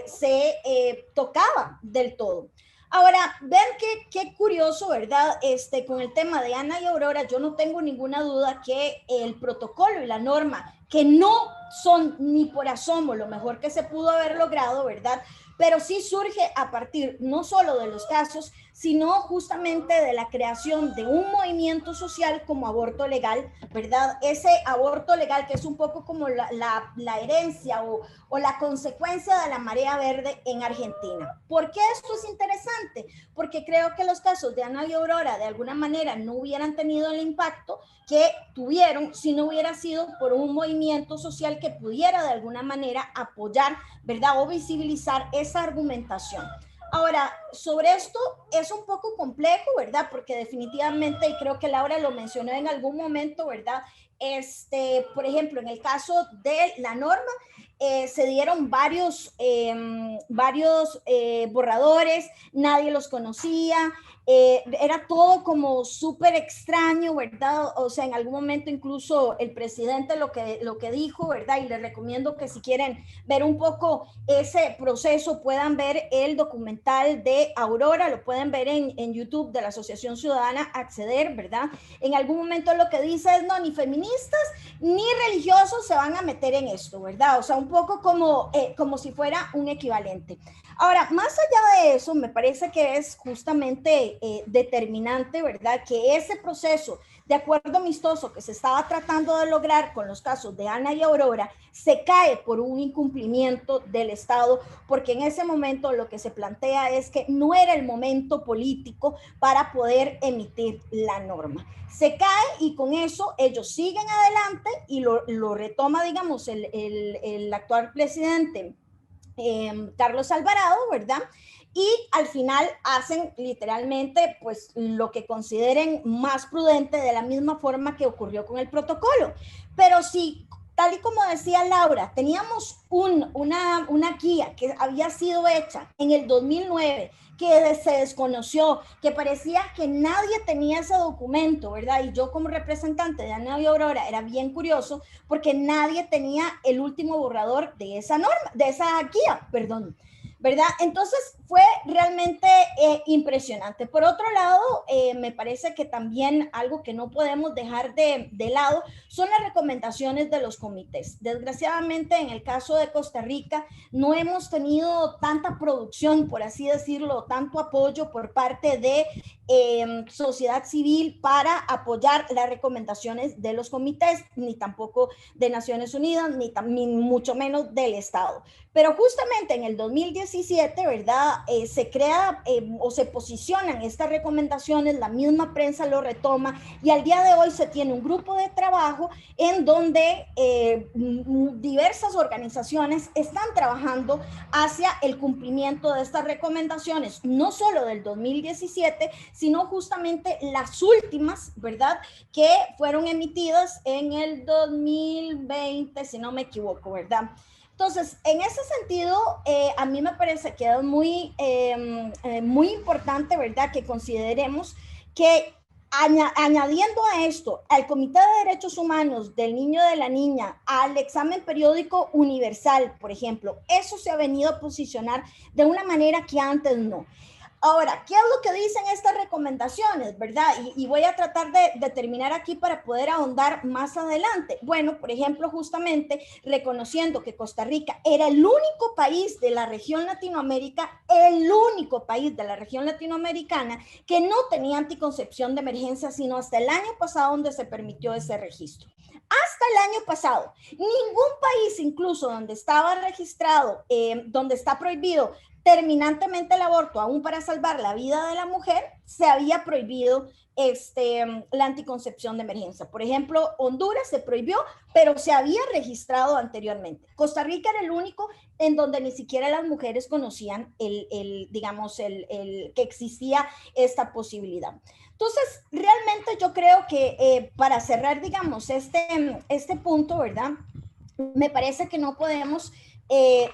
se tocaba del todo. Ahora, ven qué curioso, ¿verdad? Con el tema de Ana y Aurora, yo no tengo ninguna duda que el protocolo y la norma, que no son ni por asomo lo mejor que se pudo haber logrado, ¿verdad? Pero sí surge a partir no solo de los casos, sino justamente de la creación de un movimiento social como aborto legal, ¿verdad? Ese aborto legal que es un poco como la herencia o la consecuencia de la marea verde en Argentina. ¿Por qué esto es interesante? Porque creo que los casos de Ana y Aurora de alguna manera no hubieran tenido el impacto que tuvieron si no hubiera sido por un movimiento social que pudiera de alguna manera apoyar, ¿verdad? O visibilizar esa argumentación. Ahora, sobre esto es un poco complejo, ¿verdad? Porque definitivamente, y creo que Laura lo mencionó en algún momento, ¿verdad? Por ejemplo, en el caso de la norma, se dieron varios borradores, nadie los conocía, era todo como súper extraño, ¿verdad? O sea, en algún momento incluso el presidente lo que dijo, ¿verdad? Y les recomiendo que si quieren ver un poco ese proceso, puedan ver el documental de Aurora, lo pueden ver en YouTube de la Asociación Ciudadana Acceder, ¿verdad? En algún momento lo que dice es, no, ni feministas ni religiosos se van a meter en esto, ¿verdad? O sea, un poco como si fuera un equivalente. Ahora, más allá de eso, me parece que es justamente determinante, ¿verdad? Que ese proceso de acuerdo amistoso que se estaba tratando de lograr con los casos de Ana y Aurora se cae por un incumplimiento del Estado, porque en ese momento lo que se plantea es que no era el momento político para poder emitir la norma. Se cae y con eso ellos siguen adelante y lo retoma, digamos, el actual presidente Carlos Alvarado, ¿verdad? Y al final hacen literalmente pues lo que consideren más prudente, de la misma forma que ocurrió con el protocolo. Pero si, tal y como decía Laura, teníamos una guía que había sido hecha en el 2009, que se desconoció, que parecía que nadie tenía ese documento, ¿verdad? Y yo como representante de Ana y Aurora era bien curioso porque nadie tenía el último borrador de esa norma, de esa guía, perdón, ¿verdad? Entonces fue realmente impresionante. Por otro lado, me parece que también algo que no podemos dejar de lado son las recomendaciones de los comités. Desgraciadamente, en el caso de Costa Rica, no hemos tenido tanta producción, por así decirlo, tanto apoyo por parte de sociedad civil para apoyar las recomendaciones de los comités, ni tampoco de Naciones Unidas, ni mucho menos del Estado. Pero justamente en el 2017, ¿verdad? Se crea o se posicionan estas recomendaciones, la misma prensa lo retoma y al día de hoy se tiene un grupo de trabajo en donde diversas organizaciones están trabajando hacia el cumplimiento de estas recomendaciones, no solo del 2017, sino justamente las últimas, ¿verdad? Que fueron emitidas en el 2020, si no me equivoco, ¿verdad? Entonces, en ese sentido, a mí me parece que es muy importante, ¿verdad?, que consideremos que añadiendo a esto, al Comité de Derechos Humanos del Niño y de la Niña, al examen periódico universal, por ejemplo, eso se ha venido a posicionar de una manera que antes no. Ahora, ¿qué es lo que dicen estas recomendaciones, verdad? Y voy a tratar de terminar aquí para poder ahondar más adelante. Bueno, por ejemplo, justamente reconociendo que Costa Rica era el único país de la región Latinoamérica, el único país de la región latinoamericana que no tenía anticoncepción de emergencia, sino hasta el año pasado donde se permitió ese registro. Hasta el año pasado, ningún país, incluso donde estaba registrado, donde está prohibido terminantemente el aborto, aún para salvar la vida de la mujer, se había prohibido la anticoncepción de emergencia. Por ejemplo, Honduras se prohibió, pero se había registrado anteriormente. Costa Rica era el único en donde ni siquiera las mujeres conocían digamos, que existía esta posibilidad. Entonces, realmente yo creo que para cerrar, digamos, este punto, ¿verdad? Me parece que no podemos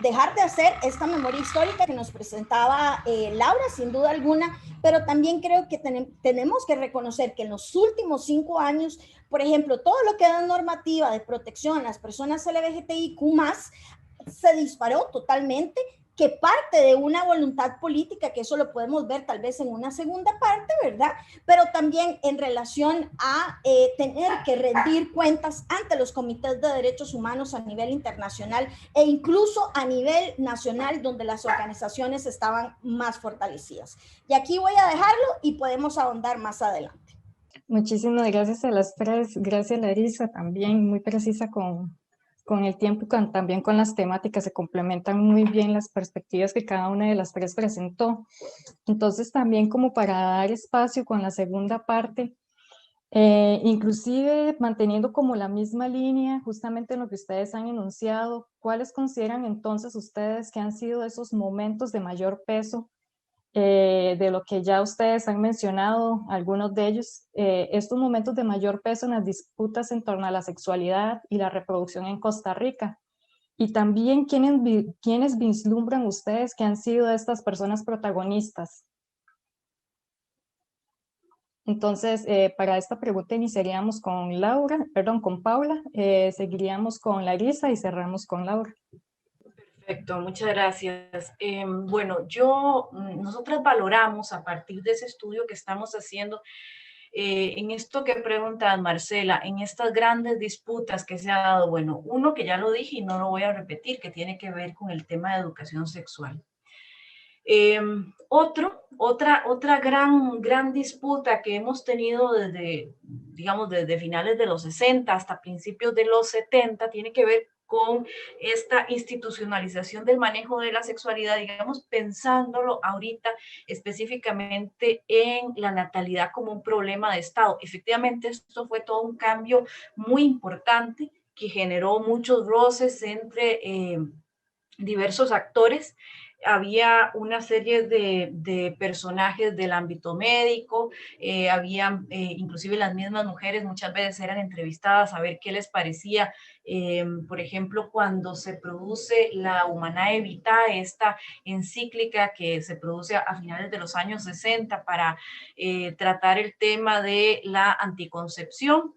dejar de hacer esta memoria histórica que nos presentaba Laura, sin duda alguna, pero también creo que tenemos que reconocer que en los últimos 5 años, por ejemplo, todo lo que da normativa de protección a las personas LGBTIQ+, se disparó totalmente, que parte de una voluntad política, que eso lo podemos ver tal vez en una segunda parte, ¿verdad? Pero también en relación a tener que rendir cuentas ante los comités de derechos humanos a nivel internacional e incluso a nivel nacional, donde las organizaciones estaban más fortalecidas. Y aquí voy a dejarlo y podemos ahondar más adelante. Muchísimas gracias a las tres. Gracias, Larisa, también muy precisa con el tiempo y también con las temáticas. Se complementan muy bien las perspectivas que cada una de las tres presentó. Entonces, también como para dar espacio con la segunda parte, inclusive manteniendo como la misma línea, justamente en lo que ustedes han enunciado, ¿cuáles consideran entonces ustedes que han sido esos momentos de mayor peso de lo que ya ustedes han mencionado, algunos de ellos, estos momentos de mayor peso en las disputas en torno a la sexualidad y la reproducción en Costa Rica? Y también, ¿quiénes vislumbran ustedes que han sido estas personas protagonistas? Entonces, para esta pregunta iniciaríamos con con Paula, seguiríamos con Larisa y cerramos con Laura. Perfecto, muchas gracias. Bueno, nosotras valoramos a partir de ese estudio que estamos haciendo en esto que preguntas, Marcela, en estas grandes disputas que se ha dado, bueno, uno que ya lo dije y no lo voy a repetir, que tiene que ver con el tema de educación sexual. Otra gran disputa que hemos tenido desde, digamos, desde finales de los 60 hasta principios de los 70 tiene que ver con esta institucionalización del manejo de la sexualidad, digamos, pensándolo ahorita específicamente en la natalidad como un problema de Estado. Efectivamente, esto fue todo un cambio muy importante que generó muchos roces entre diversos actores. Había una serie de personajes del ámbito médico, había inclusive las mismas mujeres muchas veces eran entrevistadas a ver qué les parecía, por ejemplo, cuando se produce la Humanae Vitae, esta encíclica que se produce a finales de los años 60 para tratar el tema de la anticoncepción.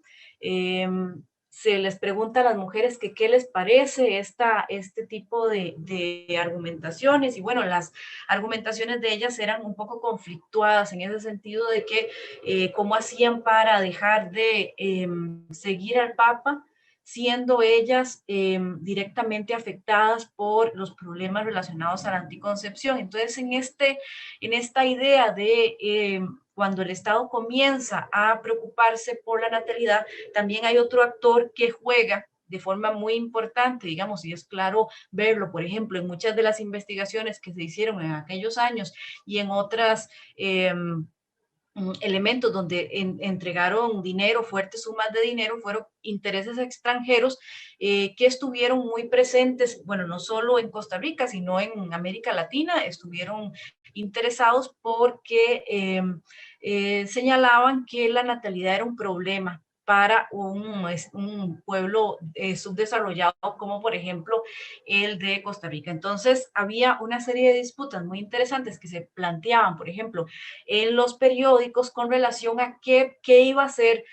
Se les pregunta a las mujeres que qué les parece este tipo de argumentaciones, y bueno, las argumentaciones de ellas eran un poco conflictuadas en ese sentido de que cómo hacían para dejar de seguir al Papa, siendo ellas directamente afectadas por los problemas relacionados a la anticoncepción. Entonces, en esta idea de cuando el Estado comienza a preocuparse por la natalidad, también hay otro actor que juega de forma muy importante, digamos, y es claro verlo, por ejemplo, en muchas de las investigaciones que se hicieron en aquellos años y en otras elementos donde entregaron dinero, fuertes sumas de dinero, fueron intereses extranjeros que estuvieron muy presentes, bueno, no solo en Costa Rica, sino en América Latina, estuvieron interesados porque señalaban que la natalidad era un problema para un pueblo subdesarrollado como por ejemplo el de Costa Rica. Entonces había una serie de disputas muy interesantes que se planteaban, por ejemplo, en los periódicos con relación a qué iba a hacer,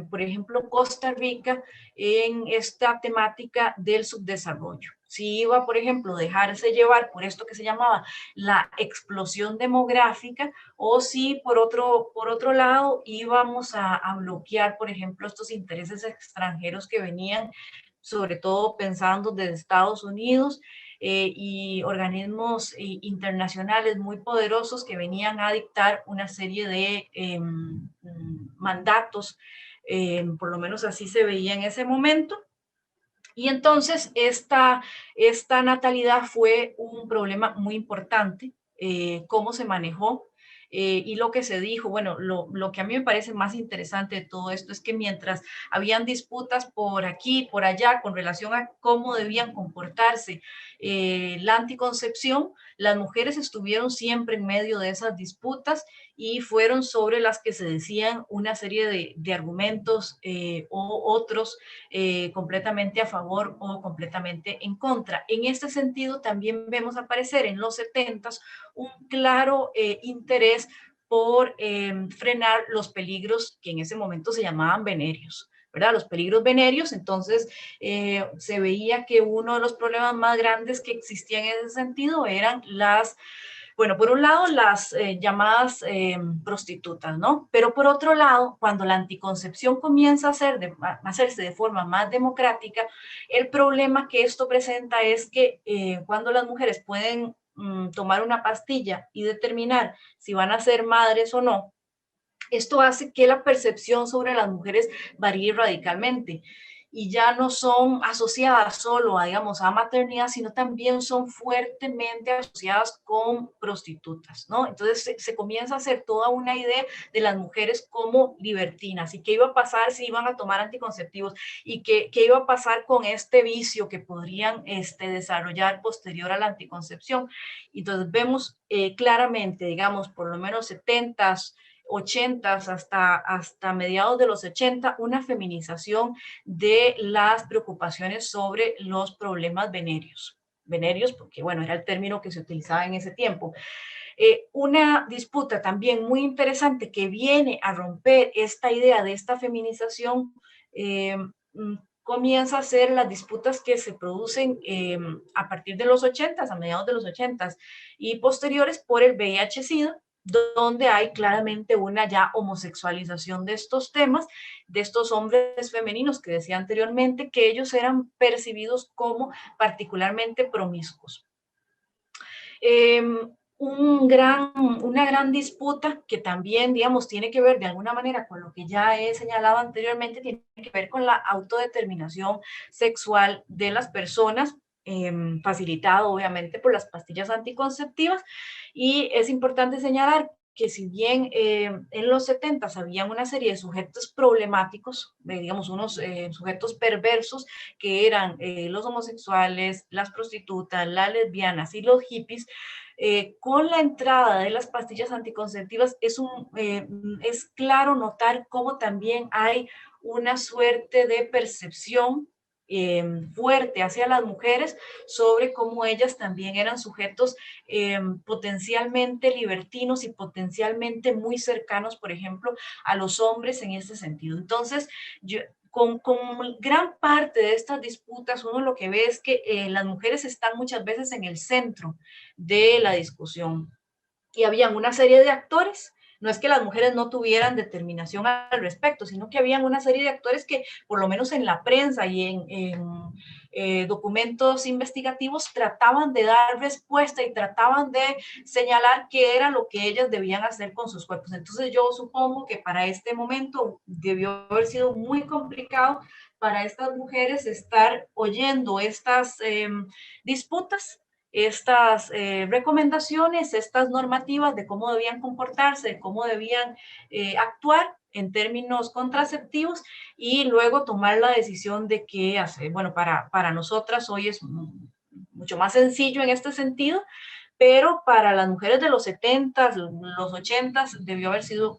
por ejemplo, Costa Rica en esta temática del subdesarrollo. Si iba, por ejemplo, dejarse llevar por esto que se llamaba la explosión demográfica, o si por otro lado íbamos a bloquear, por ejemplo, estos intereses extranjeros que venían, sobre todo pensando desde Estados Unidos, y organismos internacionales muy poderosos que venían a dictar una serie de mandatos, por lo menos así se veía en ese momento. Y entonces esta natalidad fue un problema muy importante, cómo se manejó. Y lo que se dijo, bueno, lo que a mí me parece más interesante de todo esto es que mientras habían disputas por aquí, por allá, con relación a cómo debían comportarse la anticoncepción, las mujeres estuvieron siempre en medio de esas disputas y fueron sobre las que se decían una serie de argumentos o otros completamente a favor o completamente en contra. En este sentido, también vemos aparecer en los 70s un claro interés por frenar los peligros que en ese momento se llamaban venerios, ¿verdad? Los peligros venerios. Entonces se veía que uno de los problemas más grandes que existían en ese sentido eran bueno, por un lado, las llamadas prostitutas, ¿no? Pero por otro lado, cuando la anticoncepción comienza a hacerse de forma más democrática, el problema que esto presenta es que cuando las mujeres pueden tomar una pastilla y determinar si van a ser madres o no, esto hace que la percepción sobre las mujeres varíe radicalmente y ya no son asociadas solo a, digamos, a maternidad, sino también son fuertemente asociadas con prostitutas, ¿no? Entonces se comienza a hacer toda una idea de las mujeres como libertinas y qué iba a pasar si iban a tomar anticonceptivos y qué iba a pasar con este vicio que podrían desarrollar posterior a la anticoncepción. Entonces vemos claramente, digamos, por lo menos 70s, 80s hasta mediados de los 80, una feminización de las preocupaciones sobre los problemas venerios. Venerios, porque bueno, era el término que se utilizaba en ese tiempo. Una disputa también muy interesante que viene a romper esta idea de esta feminización comienza a ser las disputas que se producen a partir de los 80s, a mediados de los 80s y posteriores por el VIH-Sida, donde hay claramente una ya homosexualización de estos temas, de estos hombres femeninos que decía anteriormente, que ellos eran percibidos como particularmente promiscuos. Una gran disputa que también, digamos, tiene que ver de alguna manera con lo que ya he señalado anteriormente, tiene que ver con la autodeterminación sexual de las personas, facilitado obviamente por las pastillas anticonceptivas. Y es importante señalar que si bien en los 70 habían una serie de sujetos problemáticos, digamos unos sujetos perversos, que eran los homosexuales, las prostitutas, las lesbianas y los hippies, con la entrada de las pastillas anticonceptivas es claro notar cómo también hay una suerte de percepción fuerte hacia las mujeres sobre cómo ellas también eran sujetos potencialmente libertinos y potencialmente muy cercanos, por ejemplo, a los hombres en ese sentido. Entonces, con gran parte de estas disputas, uno lo que ve es que las mujeres están muchas veces en el centro de la discusión. Y habían una serie de actores, no es que las mujeres no tuvieran determinación al respecto, sino que habían una serie de actores que, por lo menos en la prensa y en documentos investigativos, trataban de dar respuesta y trataban de señalar qué era lo que ellas debían hacer con sus cuerpos. Entonces yo supongo que para este momento debió haber sido muy complicado para estas mujeres estar oyendo estas disputas, estas recomendaciones, estas normativas de cómo debían comportarse, de cómo debían actuar en términos contraceptivos, y luego tomar la decisión de qué hacer. Bueno, para nosotras hoy es mucho más sencillo en este sentido, pero para las mujeres de los 70s, los 80s, debió haber sido,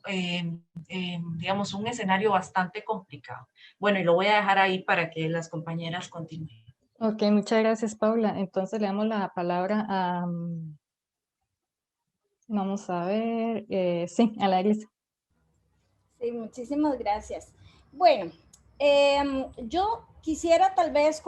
digamos, un escenario bastante complicado. Bueno, y lo voy a dejar ahí para que las compañeras continúen. Ok, muchas gracias, Paula. Entonces le damos la palabra a, vamos a ver, sí, a Larisa. Sí, muchísimas gracias. Bueno, yo quisiera tal vez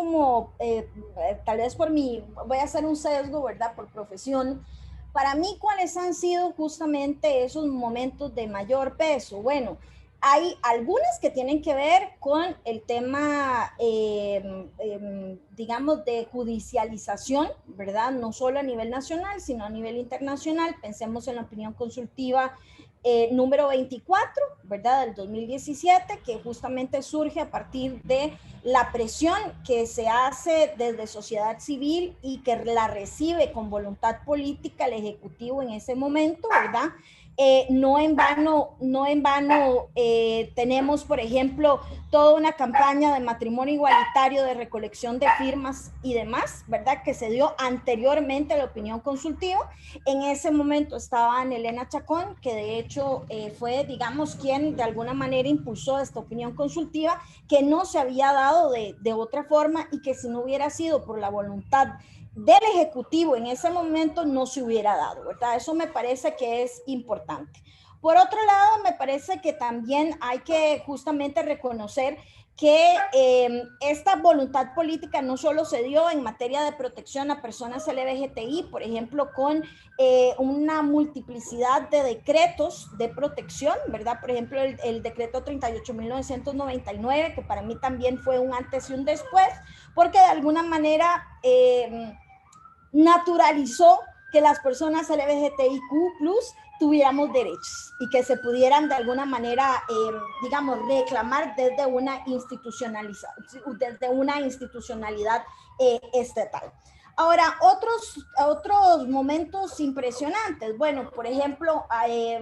tal vez voy a hacer un sesgo, ¿verdad? Por profesión. Para mí, ¿cuáles han sido justamente esos momentos de mayor peso? Bueno, hay algunas que tienen que ver con el tema, digamos, de judicialización, ¿verdad? No solo a nivel nacional, sino a nivel internacional. Pensemos en la opinión consultiva número 24, ¿verdad? Del 2017, que justamente surge a partir de la presión que se hace desde sociedad civil y que la recibe con voluntad política el Ejecutivo en ese momento, ¿verdad? No en vano tenemos, por ejemplo, toda una campaña de matrimonio igualitario, de recolección de firmas y demás, ¿verdad? Que se dio anteriormente a la opinión consultiva. En ese momento estaba Ana Elena Chacón, que de hecho fue, digamos, quien de alguna manera impulsó esta opinión consultiva, que no se había dado de otra forma, y que si no hubiera sido por la voluntad del Ejecutivo en ese momento no se hubiera dado, ¿verdad? Eso me parece que es importante. Por otro lado, me parece que también hay que justamente reconocer que esta voluntad política no solo se dio en materia de protección a personas LGBTI, por ejemplo, con una multiplicidad de decretos de protección, ¿verdad? Por ejemplo, el decreto 38.999, que para mí también fue un antes y un después, porque de alguna manera naturalizó que las personas LGBTIQ+ tuviéramos derechos y que se pudieran de alguna manera, digamos, reclamar desde una institucionalidad estatal. Ahora, otros momentos impresionantes. Bueno, por ejemplo,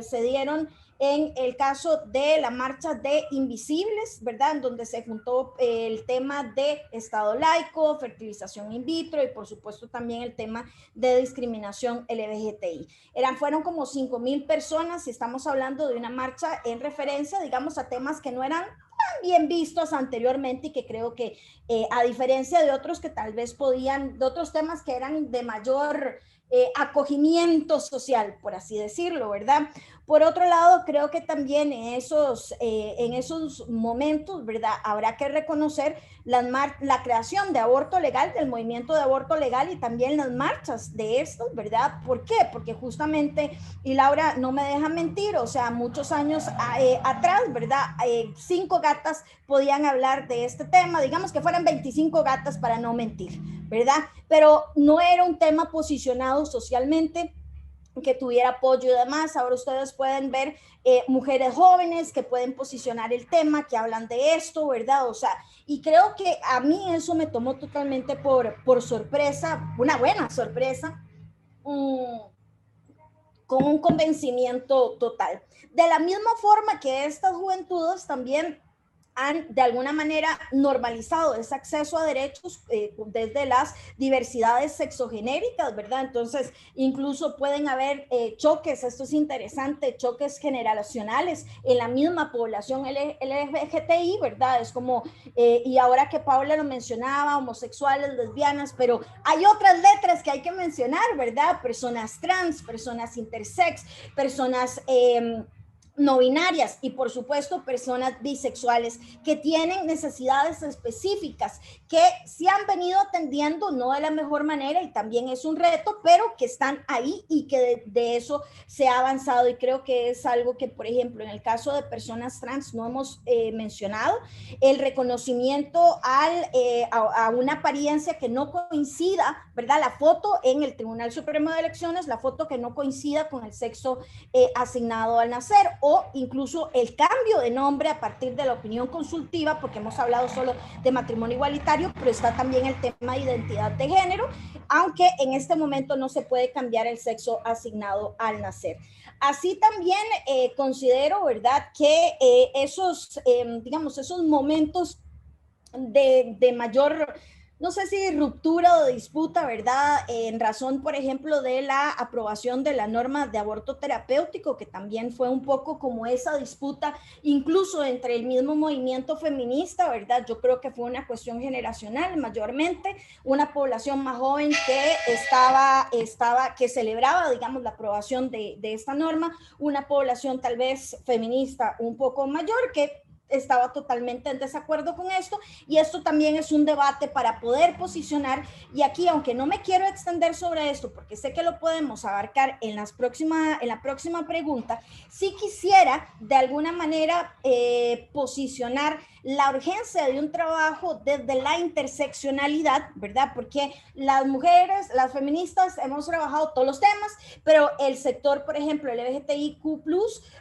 se dieron en el caso de la marcha de Invisibles, ¿verdad? En donde se juntó el tema de Estado laico, fertilización in vitro y por supuesto también el tema de discriminación LGBTI. Fueron como 5,000 personas y estamos hablando de una marcha en referencia, digamos, a temas que no eran tan bien vistos anteriormente y que creo que a diferencia de otros que tal vez de otros temas que eran de mayor acogimiento social, por así decirlo, ¿verdad? Por otro lado, creo que también en esos momentos, ¿verdad? Habrá que reconocer la creación de aborto legal, del movimiento de aborto legal y también las marchas de esto, ¿verdad? ¿Por qué? Porque justamente, y Laura no me deja mentir, o sea, muchos años atrás, ¿verdad? 5 gatas podían hablar de este tema, digamos que fueran 25 gatas para no mentir, ¿verdad? Pero no era un tema posicionado socialmente, que tuviera apoyo y demás. Ahora ustedes pueden ver mujeres jóvenes que pueden posicionar el tema, que hablan de esto, ¿verdad? O sea, y creo que a mí eso me tomó totalmente por sorpresa, una buena sorpresa, con un convencimiento total. De la misma forma que estas juventudes también han de alguna manera normalizado ese acceso a derechos desde las diversidades sexogenéricas, ¿verdad? Entonces, incluso pueden haber choques, esto es interesante, choques generacionales en la misma población LGBTI, ¿verdad? Es como, y ahora que Paula lo mencionaba, homosexuales, lesbianas, pero hay otras letras que hay que mencionar, ¿verdad? Personas trans, personas intersex, personas no binarias y por supuesto personas bisexuales que tienen necesidades específicas que se han venido atendiendo no de la mejor manera y también es un reto, pero que están ahí y que de eso se ha avanzado y creo que es algo que, por ejemplo, en el caso de personas trans no hemos mencionado, el reconocimiento a una apariencia que no coincida, ¿verdad? La foto en el Tribunal Supremo de Elecciones, la foto que no coincida con el sexo asignado al nacer o incluso el cambio de nombre a partir de la opinión consultiva, porque hemos hablado solo de matrimonio igualitario, pero está también el tema de identidad de género, aunque en este momento no se puede cambiar el sexo asignado al nacer. Así también considero, ¿verdad?, que digamos, esos momentos de mayor, no sé si ruptura o disputa, ¿verdad? En razón, por ejemplo, de la aprobación de la norma de aborto terapéutico, que también fue un poco como esa disputa, incluso entre el mismo movimiento feminista, ¿verdad? Yo creo que fue una cuestión generacional, mayormente, una población más joven que que celebraba, digamos, la aprobación de esta norma, una población tal vez feminista un poco mayor que estaba totalmente en desacuerdo con esto y esto también es un debate para poder posicionar y aquí, aunque no me quiero extender sobre esto porque sé que lo podemos abarcar en la próxima pregunta, sí quisiera de alguna manera posicionar la urgencia de un trabajo desde la interseccionalidad, ¿verdad? Porque las mujeres, las feministas hemos trabajado todos los temas, pero el sector, por ejemplo, el LGBTIQ+,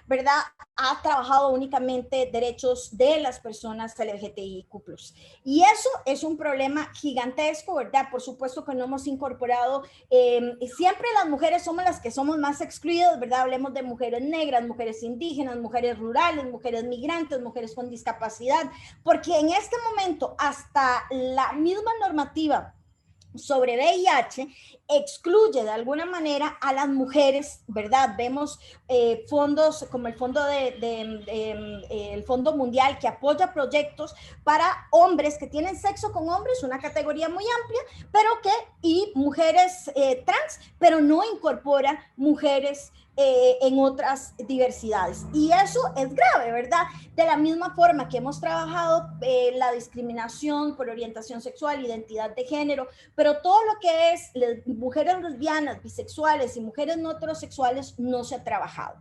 ¿verdad?, ha trabajado únicamente derechos de las personas LGBTIQ+. Y eso es un problema gigantesco, ¿verdad? Por supuesto que no hemos incorporado, siempre las mujeres somos las que somos más excluidas, ¿verdad? Hablemos de mujeres negras, mujeres indígenas, mujeres rurales, mujeres migrantes, mujeres con discapacidad, porque en este momento hasta la misma normativa sobre VIH excluye de alguna manera a las mujeres, ¿verdad? Vemos fondos como el Fondo Mundial que apoya proyectos para hombres que tienen sexo con hombres, una categoría muy amplia, y mujeres trans, pero no incorpora mujeres en otras diversidades. Y eso es grave, ¿verdad? De la misma forma que hemos trabajado la discriminación por orientación sexual, identidad de género, pero todo lo que es mujeres lesbianas, bisexuales y mujeres no heterosexuales no se ha trabajado.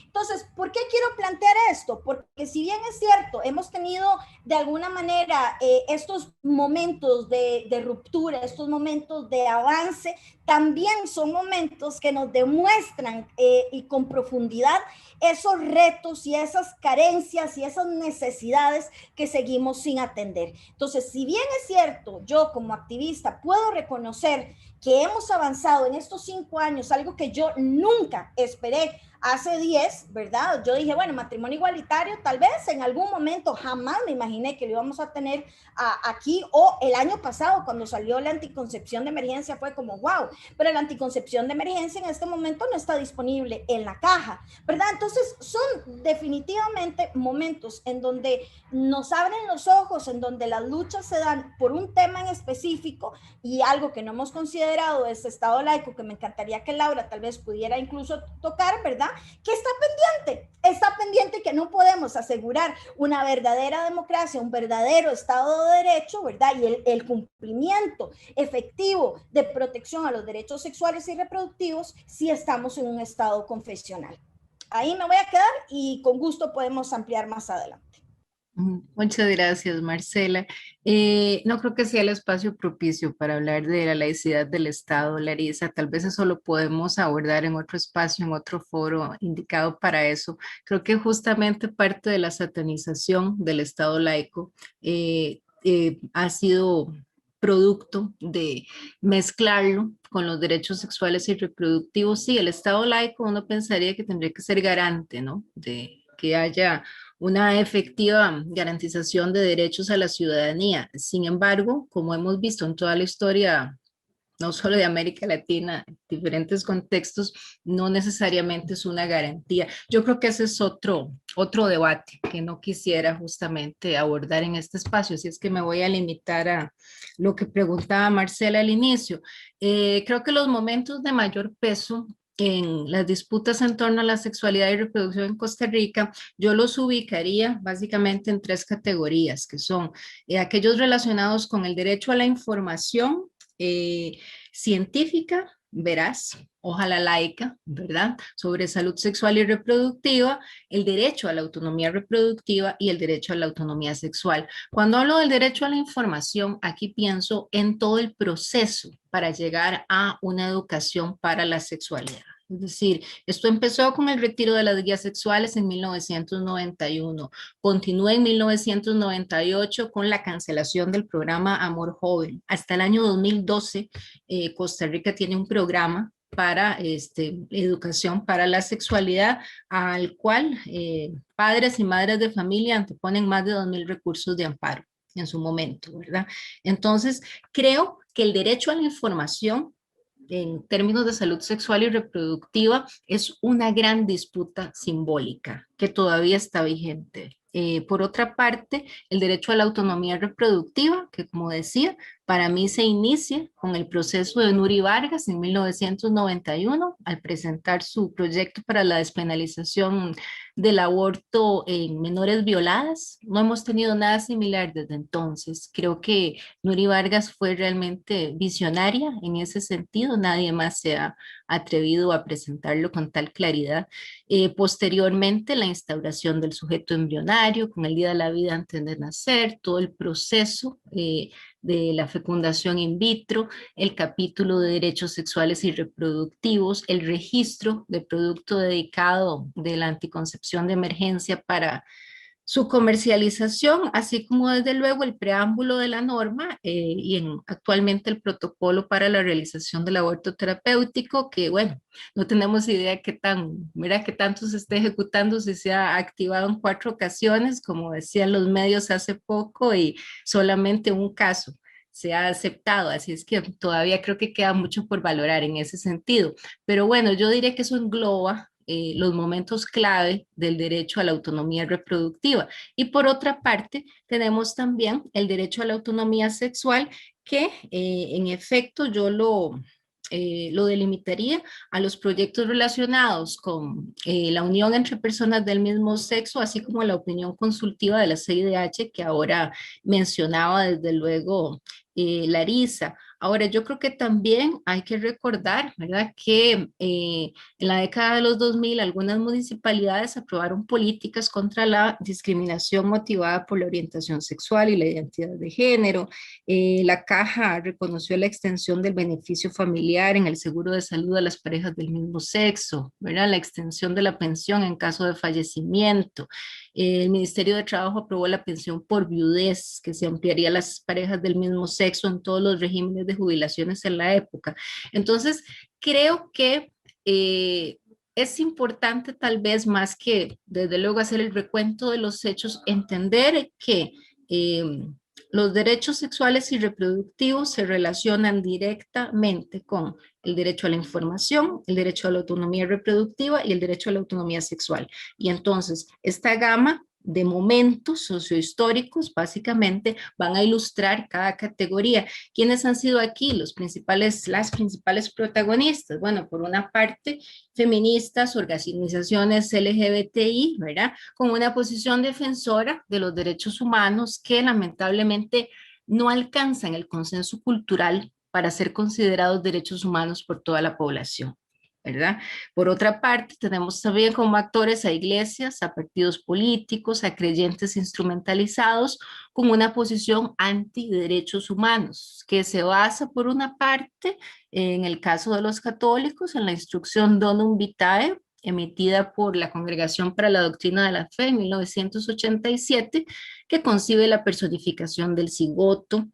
Entonces, ¿por qué quiero plantear esto? Porque si bien es cierto, hemos tenido de alguna manera estos momentos de ruptura, estos momentos de avance, también son momentos que nos demuestran y con profundidad esos retos y esas carencias y esas necesidades que seguimos sin atender. Entonces, si bien es cierto, yo como activista puedo reconocer que hemos avanzado en estos 5 años, algo que yo nunca esperé hace 10, ¿verdad? Yo dije, bueno, matrimonio igualitario, tal vez en algún momento, jamás me imaginé que lo íbamos a tener aquí, o el año pasado cuando salió la anticoncepción de emergencia fue como, wow, pero la anticoncepción de emergencia en este momento no está disponible en la caja, ¿verdad? Entonces son definitivamente momentos en donde nos abren los ojos, en donde las luchas se dan por un tema en específico, y algo que no hemos considerado es Estado laico, que me encantaría que Laura tal vez pudiera incluso tocar, ¿verdad? Que está pendiente que no podemos asegurar una verdadera democracia, un verdadero Estado de Derecho, ¿verdad? Y el cumplimiento efectivo de protección a los derechos sexuales y reproductivos si estamos en un Estado confesional. Ahí me voy a quedar y con gusto podemos ampliar más adelante. Muchas gracias, Marcela. No creo que sea el espacio propicio para hablar de la laicidad del Estado, Larisa. Tal vez eso lo podemos abordar en otro espacio, en otro foro indicado para eso. Creo que justamente parte de la satanización del Estado laico ha sido producto de mezclarlo con los derechos sexuales y reproductivos. Sí, el Estado laico uno pensaría que tendría que ser garante, ¿no? De que haya una efectiva garantización de derechos a la ciudadanía. Sin embargo, como hemos visto en toda la historia, no solo de América Latina, en diferentes contextos, no necesariamente es una garantía. Yo creo que ese es otro debate que no quisiera justamente abordar en este espacio, así es que me voy a limitar a lo que preguntaba Marcela al inicio. Creo que los momentos de mayor peso en las disputas en torno a la sexualidad y reproducción en Costa Rica, yo los ubicaría básicamente en tres categorías, que son aquellos relacionados con el derecho a la información científica, veraz, ojalá laica, ¿verdad? Sobre salud sexual y reproductiva, el derecho a la autonomía reproductiva y el derecho a la autonomía sexual. Cuando hablo del derecho a la información, aquí pienso en todo el proceso para llegar a una educación para la sexualidad. Es decir, esto empezó con el retiro de las guías sexuales en 1991, continuó en 1998 con la cancelación del programa Amor Joven. Hasta el año 2012, Costa Rica tiene un programa para educación para la sexualidad, al cual padres y madres de familia anteponen más de 2,000 recursos de amparo en su momento, ¿verdad? Entonces, creo que el derecho a la información en términos de salud sexual y reproductiva es una gran disputa simbólica que todavía está vigente. Por otra parte, el derecho a la autonomía reproductiva, que como decía, para mí se inicia con el proceso de Nuri Vargas en 1991, al presentar su proyecto para la despenalización del aborto en menores violadas. No hemos tenido nada similar desde entonces. Creo que Nuri Vargas fue realmente visionaria en ese sentido. Nadie más se ha atrevido a presentarlo con tal claridad. Posteriormente, la instauración del sujeto embrionario con el Día de la Vida antes de nacer, todo el proceso de la fecundación in vitro, el capítulo de derechos sexuales y reproductivos, el registro de producto dedicado de la anticoncepción de emergencia para su comercialización, así como desde luego el preámbulo de la norma actualmente el protocolo para la realización del aborto terapéutico, que bueno, no tenemos idea qué tanto se esté ejecutando, si se ha activado en 4 ocasiones, como decían los medios hace poco, y solamente un caso se ha aceptado, así es que todavía creo que queda mucho por valorar en ese sentido. Pero bueno, yo diría que eso engloba los momentos clave del derecho a la autonomía reproductiva. Y por otra parte, tenemos también el derecho a la autonomía sexual, que en efecto yo lo delimitaría a los proyectos relacionados con la unión entre personas del mismo sexo, así como la opinión consultiva de la CIDH, que ahora mencionaba desde luego Larisa. Ahora, yo creo que también hay que recordar, ¿verdad?, que en la década de los 2000 algunas municipalidades aprobaron políticas contra la discriminación motivada por la orientación sexual y la identidad de género. La Caja reconoció la extensión del beneficio familiar en el seguro de salud a las parejas del mismo sexo, ¿verdad?, la extensión de la pensión en caso de fallecimiento. El Ministerio de Trabajo aprobó la pensión por viudez, que se ampliaría a las parejas del mismo sexo en todos los regímenes de jubilaciones en la época. Entonces, creo que es importante tal vez más que desde luego hacer el recuento de los hechos, entender que los derechos sexuales y reproductivos se relacionan directamente con el derecho a la información, el derecho a la autonomía reproductiva y el derecho a la autonomía sexual. Y entonces, esta gama de momentos sociohistóricos básicamente van a ilustrar cada categoría. ¿Quiénes han sido aquí las principales protagonistas? Bueno, por una parte, feministas, organizaciones LGBTI, ¿verdad? Con una posición defensora de los derechos humanos que lamentablemente no alcanzan el consenso cultural para ser considerados derechos humanos por toda la población, ¿verdad? Por otra parte, tenemos también como actores a iglesias, a partidos políticos, a creyentes instrumentalizados con una posición anti-derechos humanos, que se basa por una parte, en el caso de los católicos, en la instrucción Donum Vitae, emitida por la Congregación para la Doctrina de la Fe en 1987, que concibe la personificación del cigoto.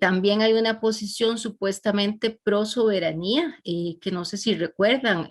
También hay una posición supuestamente pro soberanía, que no sé si recuerdan,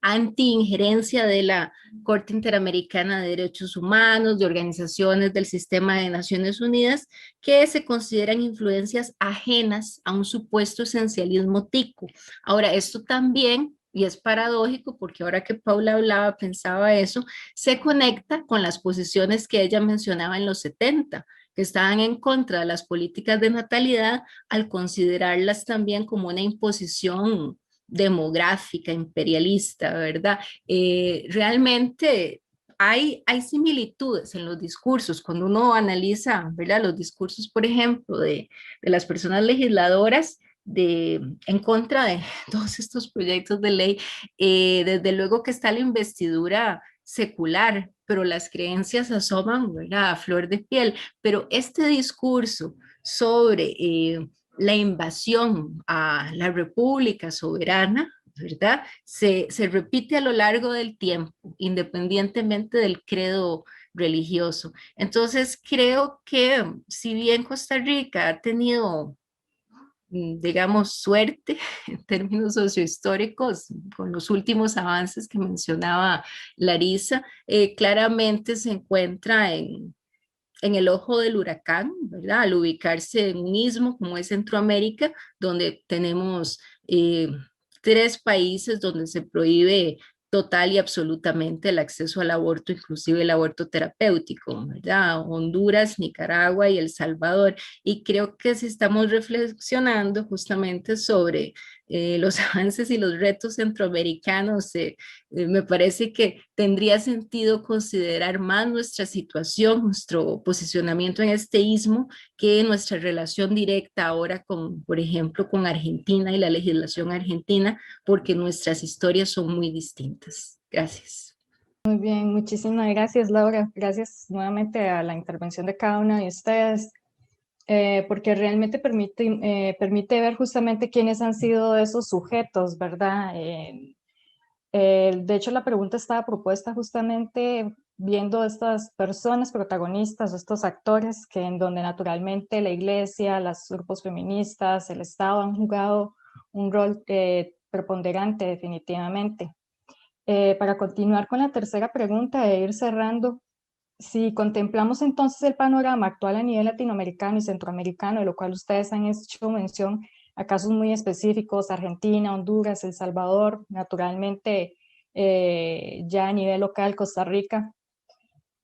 anti-injerencia de la Corte Interamericana de Derechos Humanos, de organizaciones del Sistema de Naciones Unidas, que se consideran influencias ajenas a un supuesto esencialismo tico. Ahora, esto también, y es paradójico porque ahora que Paula hablaba, pensaba eso, se conecta con las posiciones que ella mencionaba en los 70, que estaban en contra de las políticas de natalidad al considerarlas también como una imposición demográfica, imperialista, ¿verdad? Realmente hay similitudes en los discursos. Cuando uno analiza, ¿verdad?, los discursos, por ejemplo, de las personas legisladoras, en contra de todos estos proyectos de ley, desde luego que está la investidura secular, pero las creencias asoman, ¿verdad?, a flor de piel. Pero este discurso sobre la invasión a la República Soberana, ¿verdad?, se repite a lo largo del tiempo, independientemente del credo religioso. Entonces, creo que si bien Costa Rica ha tenido, digamos, suerte en términos sociohistóricos con los últimos avances que mencionaba Larisa, claramente se encuentra en el ojo del huracán, ¿verdad? Al ubicarse en un istmo como es Centroamérica, donde tenemos 3 países donde se prohíbe total y absolutamente el acceso al aborto, inclusive el aborto terapéutico, ¿verdad? Honduras, Nicaragua y El Salvador. Y creo que si estamos reflexionando justamente sobre los avances y los retos centroamericanos, me parece que tendría sentido considerar más nuestra situación, nuestro posicionamiento en este istmo, que nuestra relación directa ahora con, por ejemplo, con Argentina y la legislación argentina, porque nuestras historias son muy distintas. Gracias. Muy bien, muchísimas gracias, Laura. Gracias nuevamente a la intervención de cada una de ustedes, porque realmente permite ver justamente quiénes han sido esos sujetos, ¿verdad? De hecho, la pregunta estaba propuesta justamente viendo estas personas protagonistas, estos actores que en donde naturalmente la iglesia, los grupos feministas, el Estado han jugado un rol preponderante definitivamente. Para continuar con la tercera pregunta e ir cerrando, si contemplamos entonces el panorama actual a nivel latinoamericano y centroamericano, de lo cual ustedes han hecho mención a casos muy específicos, Argentina, Honduras, El Salvador, naturalmente ya a nivel local, Costa Rica,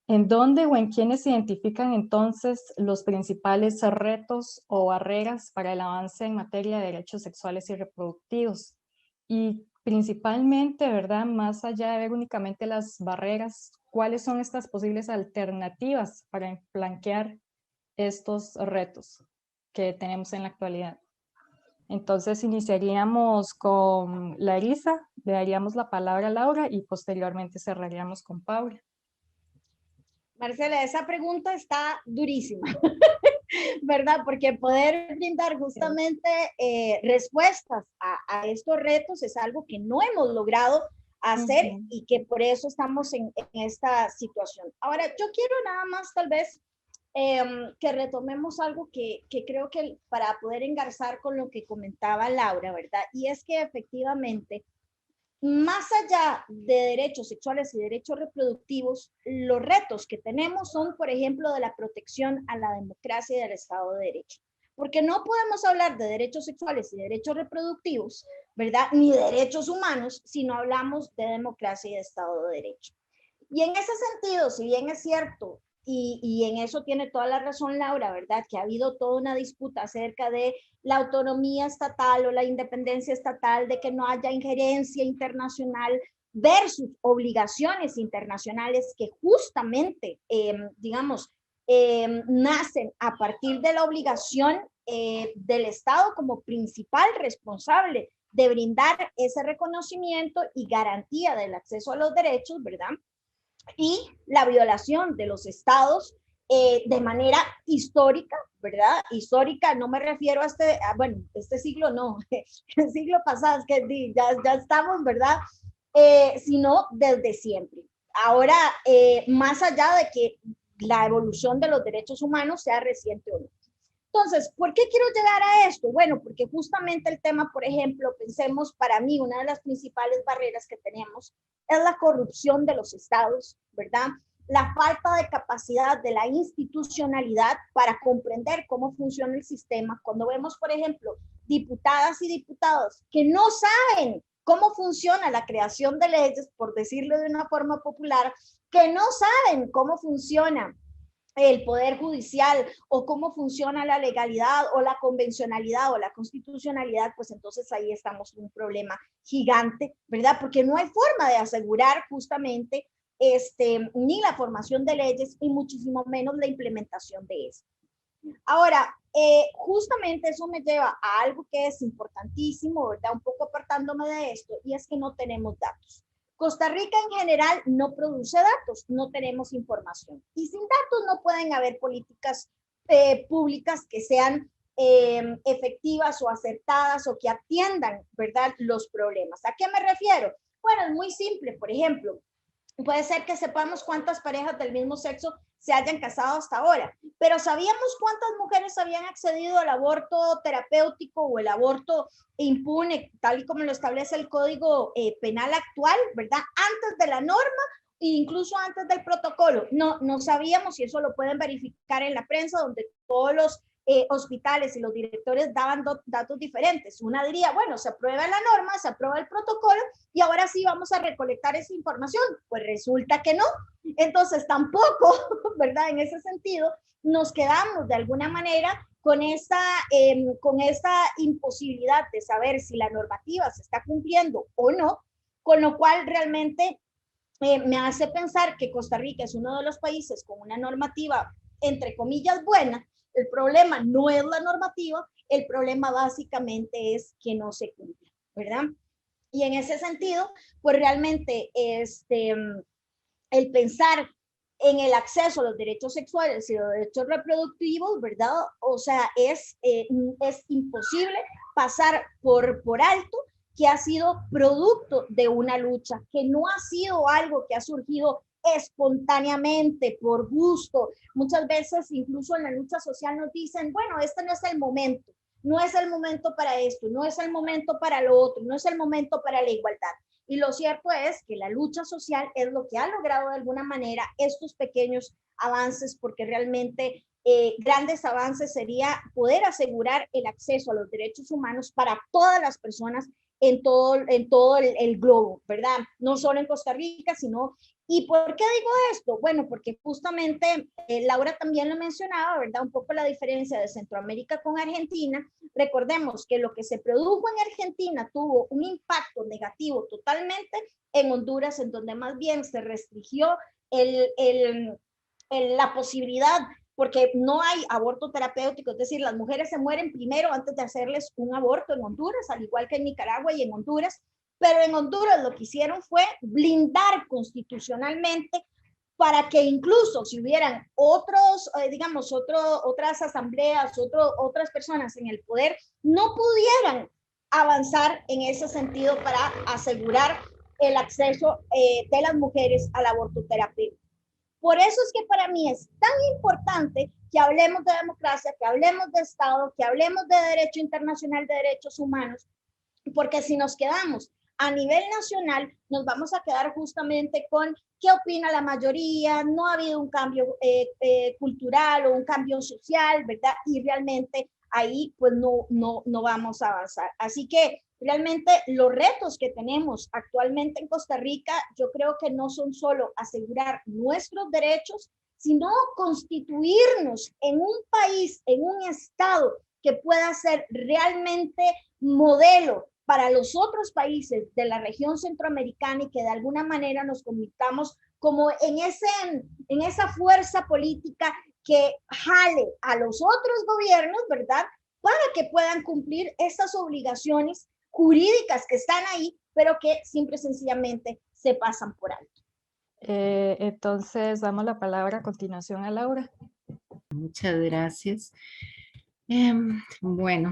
¿en dónde o en quiénes se identifican entonces los principales retos o barreras para el avance en materia de derechos sexuales y reproductivos? Y principalmente, ¿verdad?, más allá de ver únicamente las barreras, ¿cuáles son estas posibles alternativas para flanquear estos retos que tenemos en la actualidad? Entonces iniciaríamos con Larisa, le daríamos la palabra a Laura y posteriormente cerraríamos con Paula. Marcela, esa pregunta está durísima, ¿verdad? Porque poder brindar justamente respuestas a estos retos es algo que no hemos logrado hacer y que por eso estamos en esta situación. Ahora, yo quiero nada más tal vez que retomemos algo que creo que para poder engarzar con lo que comentaba Laura, ¿verdad? Y es que efectivamente más allá de derechos sexuales y derechos reproductivos, los retos que tenemos son, por ejemplo, de la protección a la democracia y al Estado de Derecho. Porque no podemos hablar de derechos sexuales y derechos reproductivos, ¿verdad? Ni derechos humanos, si no hablamos de democracia y de Estado de Derecho. Y en ese sentido, si bien es cierto, y en eso tiene toda la razón Laura, ¿verdad? Que ha habido toda una disputa acerca de la autonomía estatal o la independencia estatal, de que no haya injerencia internacional versus obligaciones internacionales que justamente, nacen a partir de la obligación del Estado como principal responsable de brindar ese reconocimiento y garantía del acceso a los derechos, ¿verdad? Y la violación de los estados de manera histórica, ¿verdad? Histórica, no me refiero a este siglo no, el siglo pasado, es que ya estamos, ¿verdad? Sino desde siempre. Ahora, más allá de que la evolución de los derechos humanos sea reciente o no. Entonces, ¿por qué quiero llegar a esto? Bueno, porque justamente el tema, por ejemplo, pensemos, para mí, una de las principales barreras que tenemos es la corrupción de los estados, ¿verdad? La falta de capacidad de la institucionalidad para comprender cómo funciona el sistema. Cuando vemos, por ejemplo, diputadas y diputados que no saben cómo funciona la creación de leyes, por decirlo de una forma popular, que no saben cómo funciona el poder judicial o cómo funciona la legalidad o la convencionalidad o la constitucionalidad, pues entonces ahí estamos en un problema gigante, ¿verdad? Porque no hay forma de asegurar justamente ni la formación de leyes y muchísimo menos la implementación de eso. Ahora, justamente eso me lleva a algo que es importantísimo, ¿verdad? Un poco apartándome de esto, y es que no tenemos datos. Costa Rica en general no produce datos, no tenemos información. Y sin datos no pueden haber políticas públicas que sean efectivas o acertadas o que atiendan, ¿verdad?, los problemas. ¿A qué me refiero? Bueno, es muy simple. Por ejemplo, puede ser que sepamos cuántas parejas del mismo sexo se hayan casado hasta ahora, pero ¿sabíamos cuántas mujeres habían accedido al aborto terapéutico o el aborto impune, tal y como lo establece el Código Penal actual, ¿verdad? Antes de la norma e incluso antes del protocolo. No sabíamos, y eso lo pueden verificar en la prensa, donde todos los hospitales y los directores daban datos diferentes. Una diría, bueno, se aprueba la norma, se aprueba el protocolo y ahora sí vamos a recolectar esa información. Pues resulta que no. Entonces tampoco, ¿verdad? En ese sentido, nos quedamos de alguna manera con esta imposibilidad de saber si la normativa se está cumpliendo o no, con lo cual realmente me hace pensar que Costa Rica es uno de los países con una normativa, entre comillas, buena. El problema no es la normativa, el problema básicamente es que no se cumple, ¿verdad? Y en ese sentido, pues realmente el pensar en el acceso a los derechos sexuales y los derechos reproductivos, ¿verdad? O sea, es imposible pasar por alto que ha sido producto de una lucha, que no ha sido algo que ha surgido espontáneamente, por gusto. Muchas veces, incluso en la lucha social, nos dicen, bueno, este no es el momento, no es el momento para esto, no es el momento para lo otro, no es el momento para la igualdad. Y lo cierto es que la lucha social es lo que ha logrado de alguna manera estos pequeños avances, porque realmente grandes avances sería poder asegurar el acceso a los derechos humanos para todas las personas en todo el globo, ¿verdad? No solo en Costa Rica, sino... ¿Y por qué digo esto? Bueno, porque justamente Laura también lo mencionaba, ¿verdad? Un poco la diferencia de Centroamérica con Argentina. Recordemos que lo que se produjo en Argentina tuvo un impacto negativo totalmente en Honduras, en donde más bien se restringió la posibilidad, porque no hay aborto terapéutico, es decir, las mujeres se mueren primero antes de hacerles un aborto en Honduras, al igual que en Nicaragua y en Honduras. Pero en Honduras lo que hicieron fue blindar constitucionalmente para que incluso si hubieran otras asambleas, otras personas en el poder, no pudieran avanzar en ese sentido para asegurar el acceso de las mujeres al aborto terapéutico. Por eso es que para mí es tan importante que hablemos de democracia, que hablemos de Estado, que hablemos de derecho internacional de derechos humanos, porque si nos quedamos a nivel nacional nos vamos a quedar justamente con qué opina la mayoría, no ha habido un cambio cultural o un cambio social, ¿verdad? Y realmente ahí pues no vamos a avanzar. Así que realmente los retos que tenemos actualmente en Costa Rica, yo creo que no son solo asegurar nuestros derechos, sino constituirnos en un país, en un estado que pueda ser realmente modelo para los otros países de la región centroamericana y que de alguna manera nos convirtamos como en esa fuerza política que jale a los otros gobiernos, ¿verdad? Para que puedan cumplir estas obligaciones jurídicas que están ahí, pero que simple y sencillamente se pasan por alto. Entonces, damos la palabra a continuación a Laura. Muchas gracias. Bueno,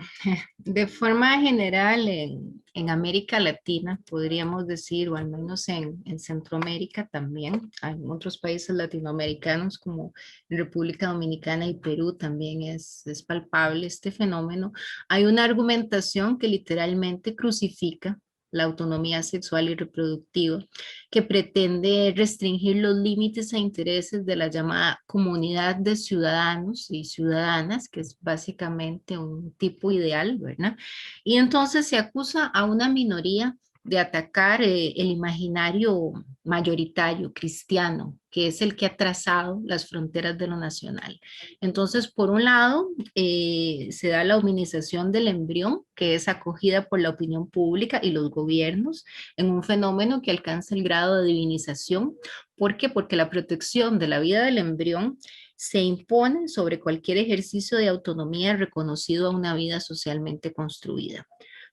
de forma general en América Latina, podríamos decir, o al menos en Centroamérica también, en otros países latinoamericanos como República Dominicana y Perú también es palpable este fenómeno. Hay una argumentación que literalmente crucifica la autonomía sexual y reproductiva, que pretende restringir los límites e intereses de la llamada comunidad de ciudadanos y ciudadanas, que es básicamente un tipo ideal, ¿verdad? Y entonces se acusa a una minoría de atacar el imaginario mayoritario cristiano, que es el que ha trazado las fronteras de lo nacional. Entonces, por un lado, se da la humanización del embrión, que es acogida por la opinión pública y los gobiernos en un fenómeno que alcanza el grado de divinización. ¿Por qué? Porque la protección de la vida del embrión se impone sobre cualquier ejercicio de autonomía reconocido a una vida socialmente construida.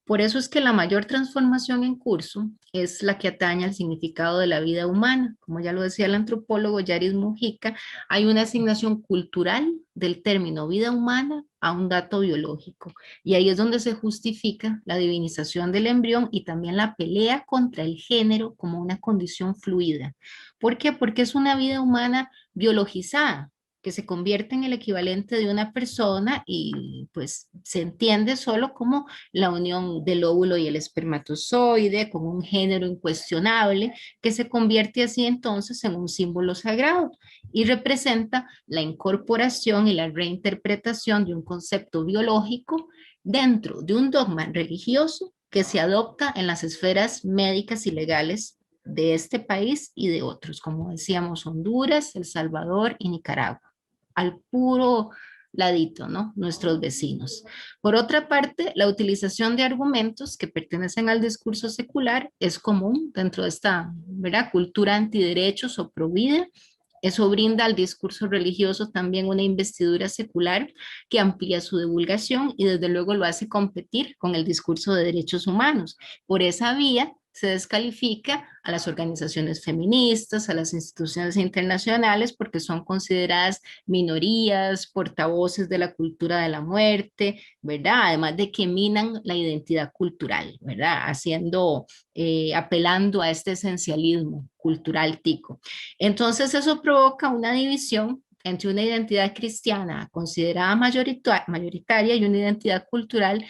Por eso es que la mayor transformación en curso es la que atañe al significado de la vida humana. Como ya lo decía el antropólogo Yaris Mujica, hay una asignación cultural del término vida humana a un dato biológico. Y ahí es donde se justifica la divinización del embrión y también la pelea contra el género como una condición fluida. ¿Por qué? Porque es una vida humana biologizada, que se convierte en el equivalente de una persona y pues se entiende solo como la unión del óvulo y el espermatozoide, como un género incuestionable, que se convierte así entonces en un símbolo sagrado y representa la incorporación y la reinterpretación de un concepto biológico dentro de un dogma religioso que se adopta en las esferas médicas y legales de este país y de otros, como decíamos, Honduras, El Salvador y Nicaragua. Al puro ladito, ¿no? Nuestros vecinos. Por otra parte, la utilización de argumentos que pertenecen al discurso secular es común dentro de esta, ¿verdad?, cultura antiderechos o provida. Eso brinda al discurso religioso también una investidura secular que amplía su divulgación y desde luego lo hace competir con el discurso de derechos humanos. Por esa vía se descalifica a las organizaciones feministas, a las instituciones internacionales, porque son consideradas minorías, portavoces de la cultura de la muerte, ¿verdad? Además de que minan la identidad cultural, ¿verdad? Apelando a este esencialismo cultural tico. Entonces eso provoca una división entre una identidad cristiana considerada mayoritaria y una identidad cultural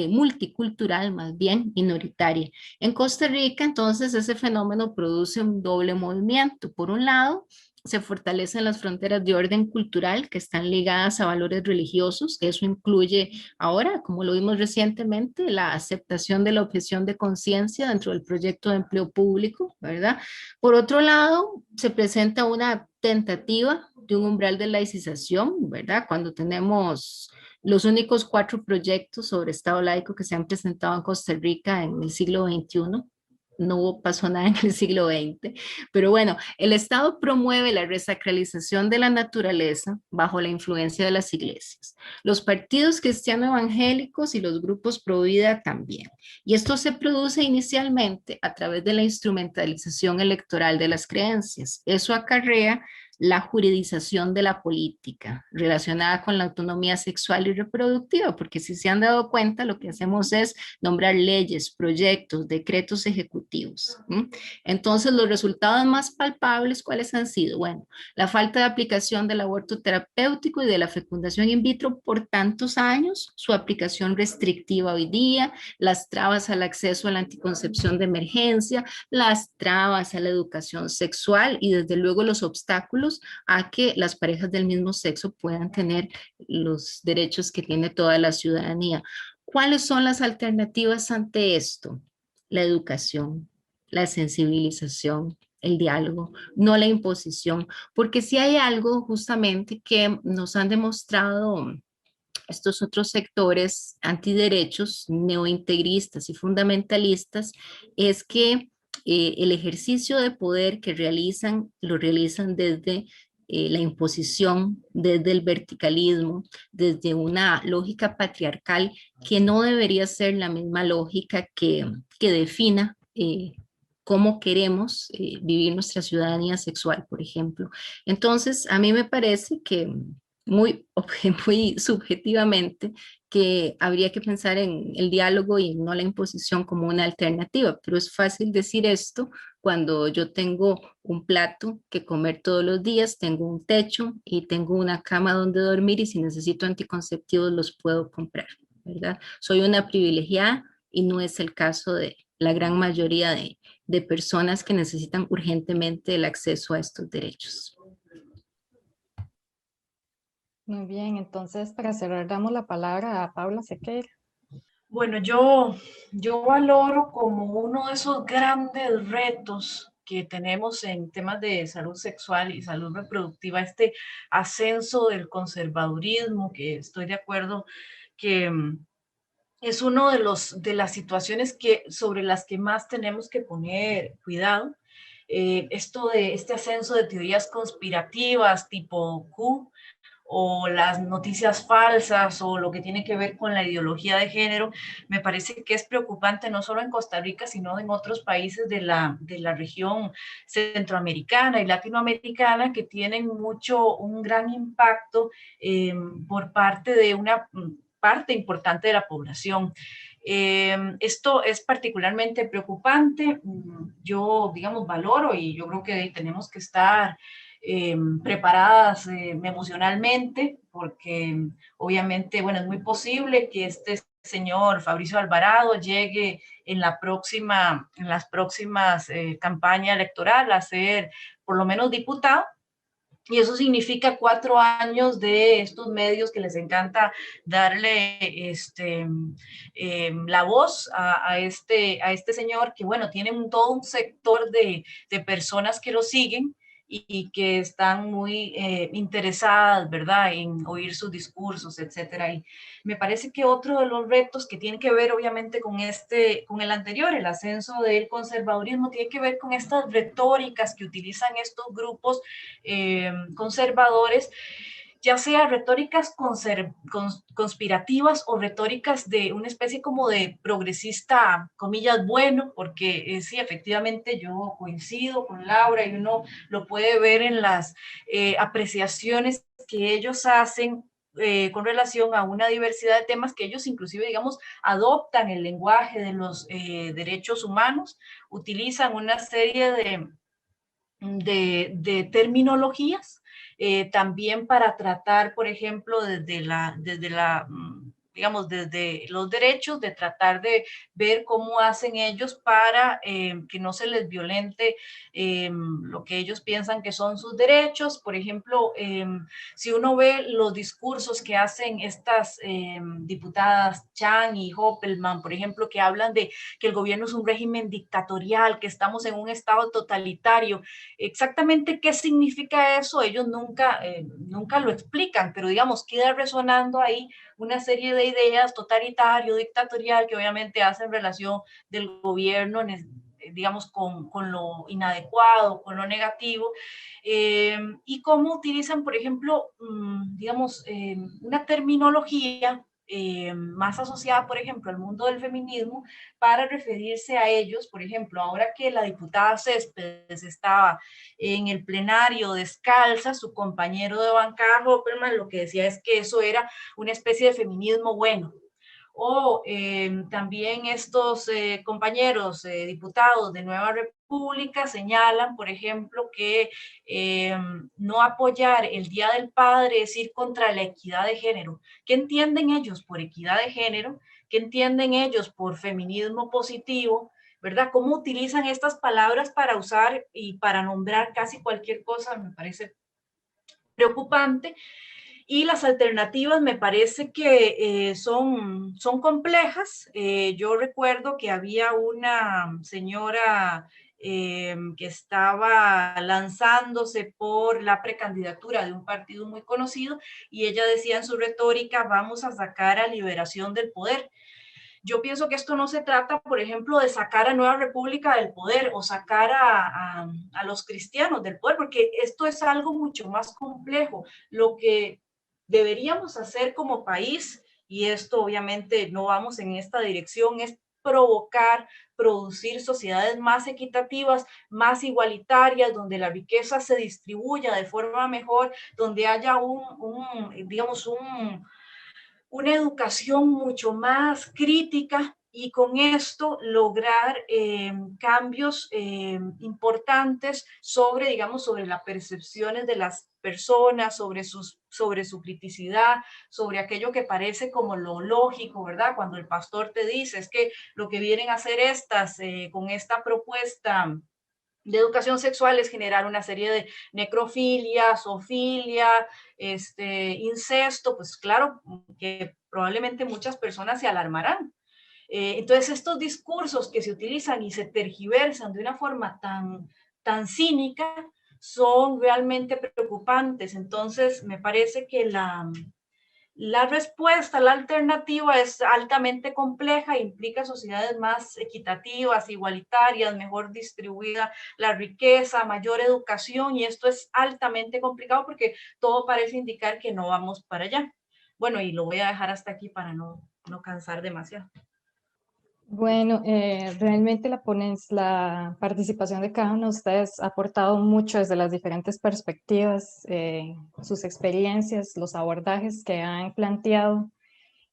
multicultural, más bien minoritaria. En Costa Rica, entonces, ese fenómeno produce un doble movimiento. Por un lado, se fortalecen las fronteras de orden cultural que están ligadas a valores religiosos. Eso incluye ahora, como lo vimos recientemente, la aceptación de la objeción de conciencia dentro del proyecto de empleo público, ¿verdad? Por otro lado, se presenta una tentativa de un umbral de laicización, ¿verdad? Cuando tenemos los únicos 4 proyectos sobre Estado laico que se han presentado en Costa Rica en el siglo XXI. No pasó nada en el siglo XX, pero bueno, el Estado promueve la resacralización de la naturaleza bajo la influencia de las iglesias, los partidos cristiano evangélicos y los grupos pro vida también. Y esto se produce inicialmente a través de la instrumentalización electoral de las creencias. Eso acarrea la juridización de la política relacionada con la autonomía sexual y reproductiva, porque si se han dado cuenta, lo que hacemos es nombrar leyes, proyectos, decretos ejecutivos. Entonces, los resultados más palpables, ¿cuáles han sido? Bueno, la falta de aplicación del aborto terapéutico y de la fecundación in vitro por tantos años, su aplicación restrictiva hoy día, las trabas al acceso a la anticoncepción de emergencia, las trabas a la educación sexual y desde luego los obstáculos a que las parejas del mismo sexo puedan tener los derechos que tiene toda la ciudadanía. ¿Cuáles son las alternativas ante esto? La educación, la sensibilización, el diálogo, no la imposición, porque si hay algo justamente que nos han demostrado estos otros sectores antiderechos, neointegristas y fundamentalistas, es que el ejercicio de poder que realizan, lo realizan desde la imposición, desde el verticalismo, desde una lógica patriarcal que no debería ser la misma lógica que defina cómo queremos vivir nuestra ciudadanía sexual, por ejemplo. Entonces, a mí me parece que muy, muy subjetivamente que habría que pensar en el diálogo y no la imposición como una alternativa, pero es fácil decir esto cuando yo tengo un plato que comer todos los días, tengo un techo y tengo una cama donde dormir y si necesito anticonceptivos los puedo comprar, ¿verdad? Soy una privilegiada y no es el caso de la gran mayoría de personas que necesitan urgentemente el acceso a estos derechos. Muy bien, entonces para cerrar damos la palabra a Paula Sequeira. Bueno, yo valoro como uno de esos grandes retos que tenemos en temas de salud sexual y salud reproductiva, este ascenso del conservadurismo, que estoy de acuerdo que es uno de las situaciones sobre las que más tenemos que poner cuidado. Esto de este ascenso de teorías conspirativas tipo Q, o las noticias falsas o lo que tiene que ver con la ideología de género, me parece que es preocupante no solo en Costa Rica, sino en otros países de la región centroamericana y latinoamericana que tienen un gran impacto por parte de una parte importante de la población. Esto es particularmente preocupante. Yo, digamos, valoro y yo creo que tenemos que estar preparadas emocionalmente, porque obviamente, bueno, es muy posible que este señor Fabricio Alvarado llegue en las próximas campañas electorales a ser por lo menos diputado. Y eso significa 4 años de estos medios que les encanta darle la voz a este señor, que bueno, tiene todo un sector de personas que lo siguen y que están muy interesadas, ¿verdad?, en oír sus discursos, etcétera. Y me parece que otro de los retos que tiene que ver obviamente con el anterior, el ascenso del conservadurismo, tiene que ver con estas retóricas que utilizan estos grupos conservadores, ya sea retóricas conspirativas o retóricas de una especie como de progresista, comillas, bueno, porque sí, efectivamente yo coincido con Laura y uno lo puede ver en las apreciaciones que ellos hacen con relación a una diversidad de temas que ellos inclusive, digamos, adoptan el lenguaje de los derechos humanos, utilizan una serie de terminologías, también para tratar, por ejemplo, digamos, desde los derechos, de tratar de ver cómo hacen ellos para que no se les violente lo que ellos piensan que son sus derechos. Por ejemplo, si uno ve los discursos que hacen estas diputadas Chan y Hoppelman, por ejemplo, que hablan de que el gobierno es un régimen dictatorial, que estamos en un estado totalitario, exactamente qué significa eso, ellos nunca lo explican, pero digamos, queda resonando ahí una serie de ideas totalitario, dictatorial, que obviamente hacen relación del gobierno, digamos, con lo inadecuado, con lo negativo, y cómo utilizan, por ejemplo, digamos, una terminología más asociada, por ejemplo, al mundo del feminismo, para referirse a ellos. Por ejemplo, ahora que la diputada Céspedes estaba en el plenario descalza, su compañero de bancada, Hopperman, lo que decía es que eso era una especie de feminismo bueno. O también estos compañeros diputados de Nueva República señalan, por ejemplo, que no apoyar el Día del Padre es ir contra la equidad de género. ¿Qué entienden ellos por equidad de género? ¿Qué entienden ellos por feminismo positivo? ¿Verdad? ¿Cómo utilizan estas palabras para usar y para nombrar casi cualquier cosa? Me parece preocupante. Y las alternativas me parece que son complejas. Yo recuerdo que había una señora que estaba lanzándose por la precandidatura de un partido muy conocido y ella decía en su retórica, vamos a sacar a Liberación del Poder. Yo pienso que esto no se trata, por ejemplo, de sacar a Nueva República del poder o sacar a los cristianos del poder, porque esto es algo mucho más complejo. Lo que deberíamos hacer como país, y esto obviamente no vamos en esta dirección, es provocar, producir sociedades más equitativas, más igualitarias, donde la riqueza se distribuya de forma mejor, donde haya digamos, una educación mucho más crítica y con esto lograr cambios importantes sobre, digamos, sobre las percepciones de las personas, sobre su criticidad, sobre aquello que parece como lo lógico, ¿verdad? Cuando el pastor te dice es que lo que vienen a hacer con esta propuesta de educación sexual es generar una serie de necrofilia, zoofilia, incesto, pues claro que probablemente muchas personas se alarmarán. Entonces estos discursos que se utilizan y se tergiversan de una forma tan cínica son realmente preocupantes. Entonces me parece que la respuesta, la alternativa es altamente compleja, implica sociedades más equitativas, igualitarias, mejor distribuida la riqueza, mayor educación, y esto es altamente complicado porque todo parece indicar que no vamos para allá. Bueno, y lo voy a dejar hasta aquí para no cansar demasiado. Bueno, realmente la participación de cada uno de ustedes ha aportado mucho desde las diferentes perspectivas, sus experiencias, los abordajes que han planteado,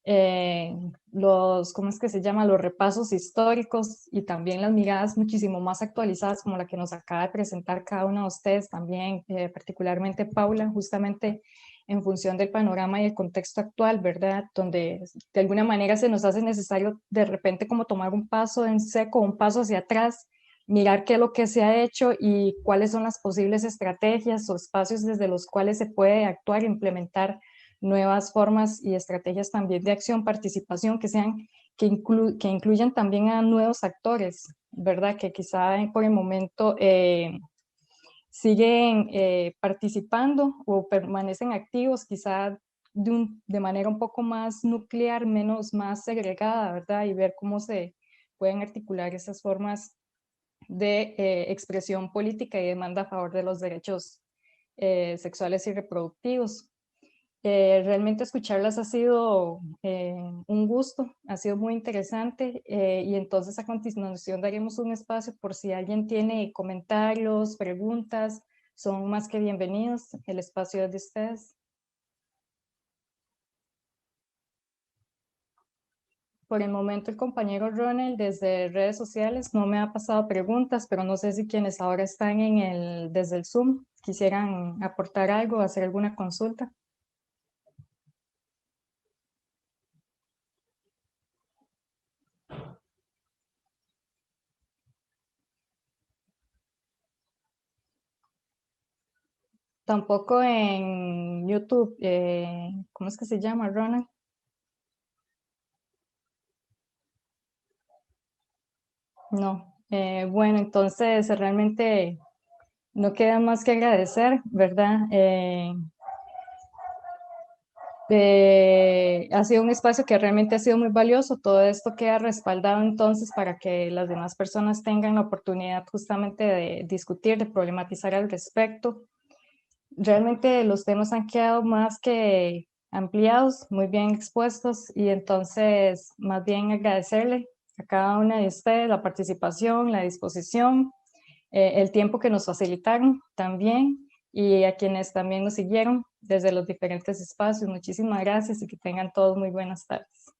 ¿cómo es que se llama? Los repasos históricos y también las miradas muchísimo más actualizadas como la que nos acaba de presentar cada uno de ustedes también, particularmente Paula, justamente en función del panorama y el contexto actual, ¿verdad? Donde de alguna manera se nos hace necesario de repente como tomar un paso en seco, un paso hacia atrás, mirar qué es lo que se ha hecho y cuáles son las posibles estrategias o espacios desde los cuales se puede actuar e implementar nuevas formas y estrategias también de acción, participación, que incluyan también a nuevos actores, ¿verdad? Que quizá por el momento siguen participando o permanecen activos, quizá de manera un poco más nuclear, más segregada, ¿verdad? Y ver cómo se pueden articular esas formas de expresión política y demanda a favor de los derechos sexuales y reproductivos. Realmente escucharlas ha sido un gusto, ha sido muy interesante y entonces a continuación daremos un espacio por si alguien tiene comentarios, preguntas, son más que bienvenidos, el espacio es de ustedes. Por el momento el compañero Ronald desde redes sociales no me ha pasado preguntas, pero no sé si quienes ahora están desde el Zoom quisieran aportar algo, hacer alguna consulta. Tampoco en YouTube, ¿cómo es que se llama, Ronald? No, bueno, entonces realmente no queda más que agradecer, ¿verdad? Ha sido un espacio que realmente ha sido muy valioso, todo esto queda respaldado entonces para que las demás personas tengan la oportunidad justamente de discutir, de problematizar al respecto. Realmente los temas han quedado más que ampliados, muy bien expuestos, y entonces más bien agradecerle a cada una de ustedes la participación, la disposición, el tiempo que nos facilitaron también, y a quienes también nos siguieron desde los diferentes espacios. Muchísimas gracias y que tengan todos muy buenas tardes.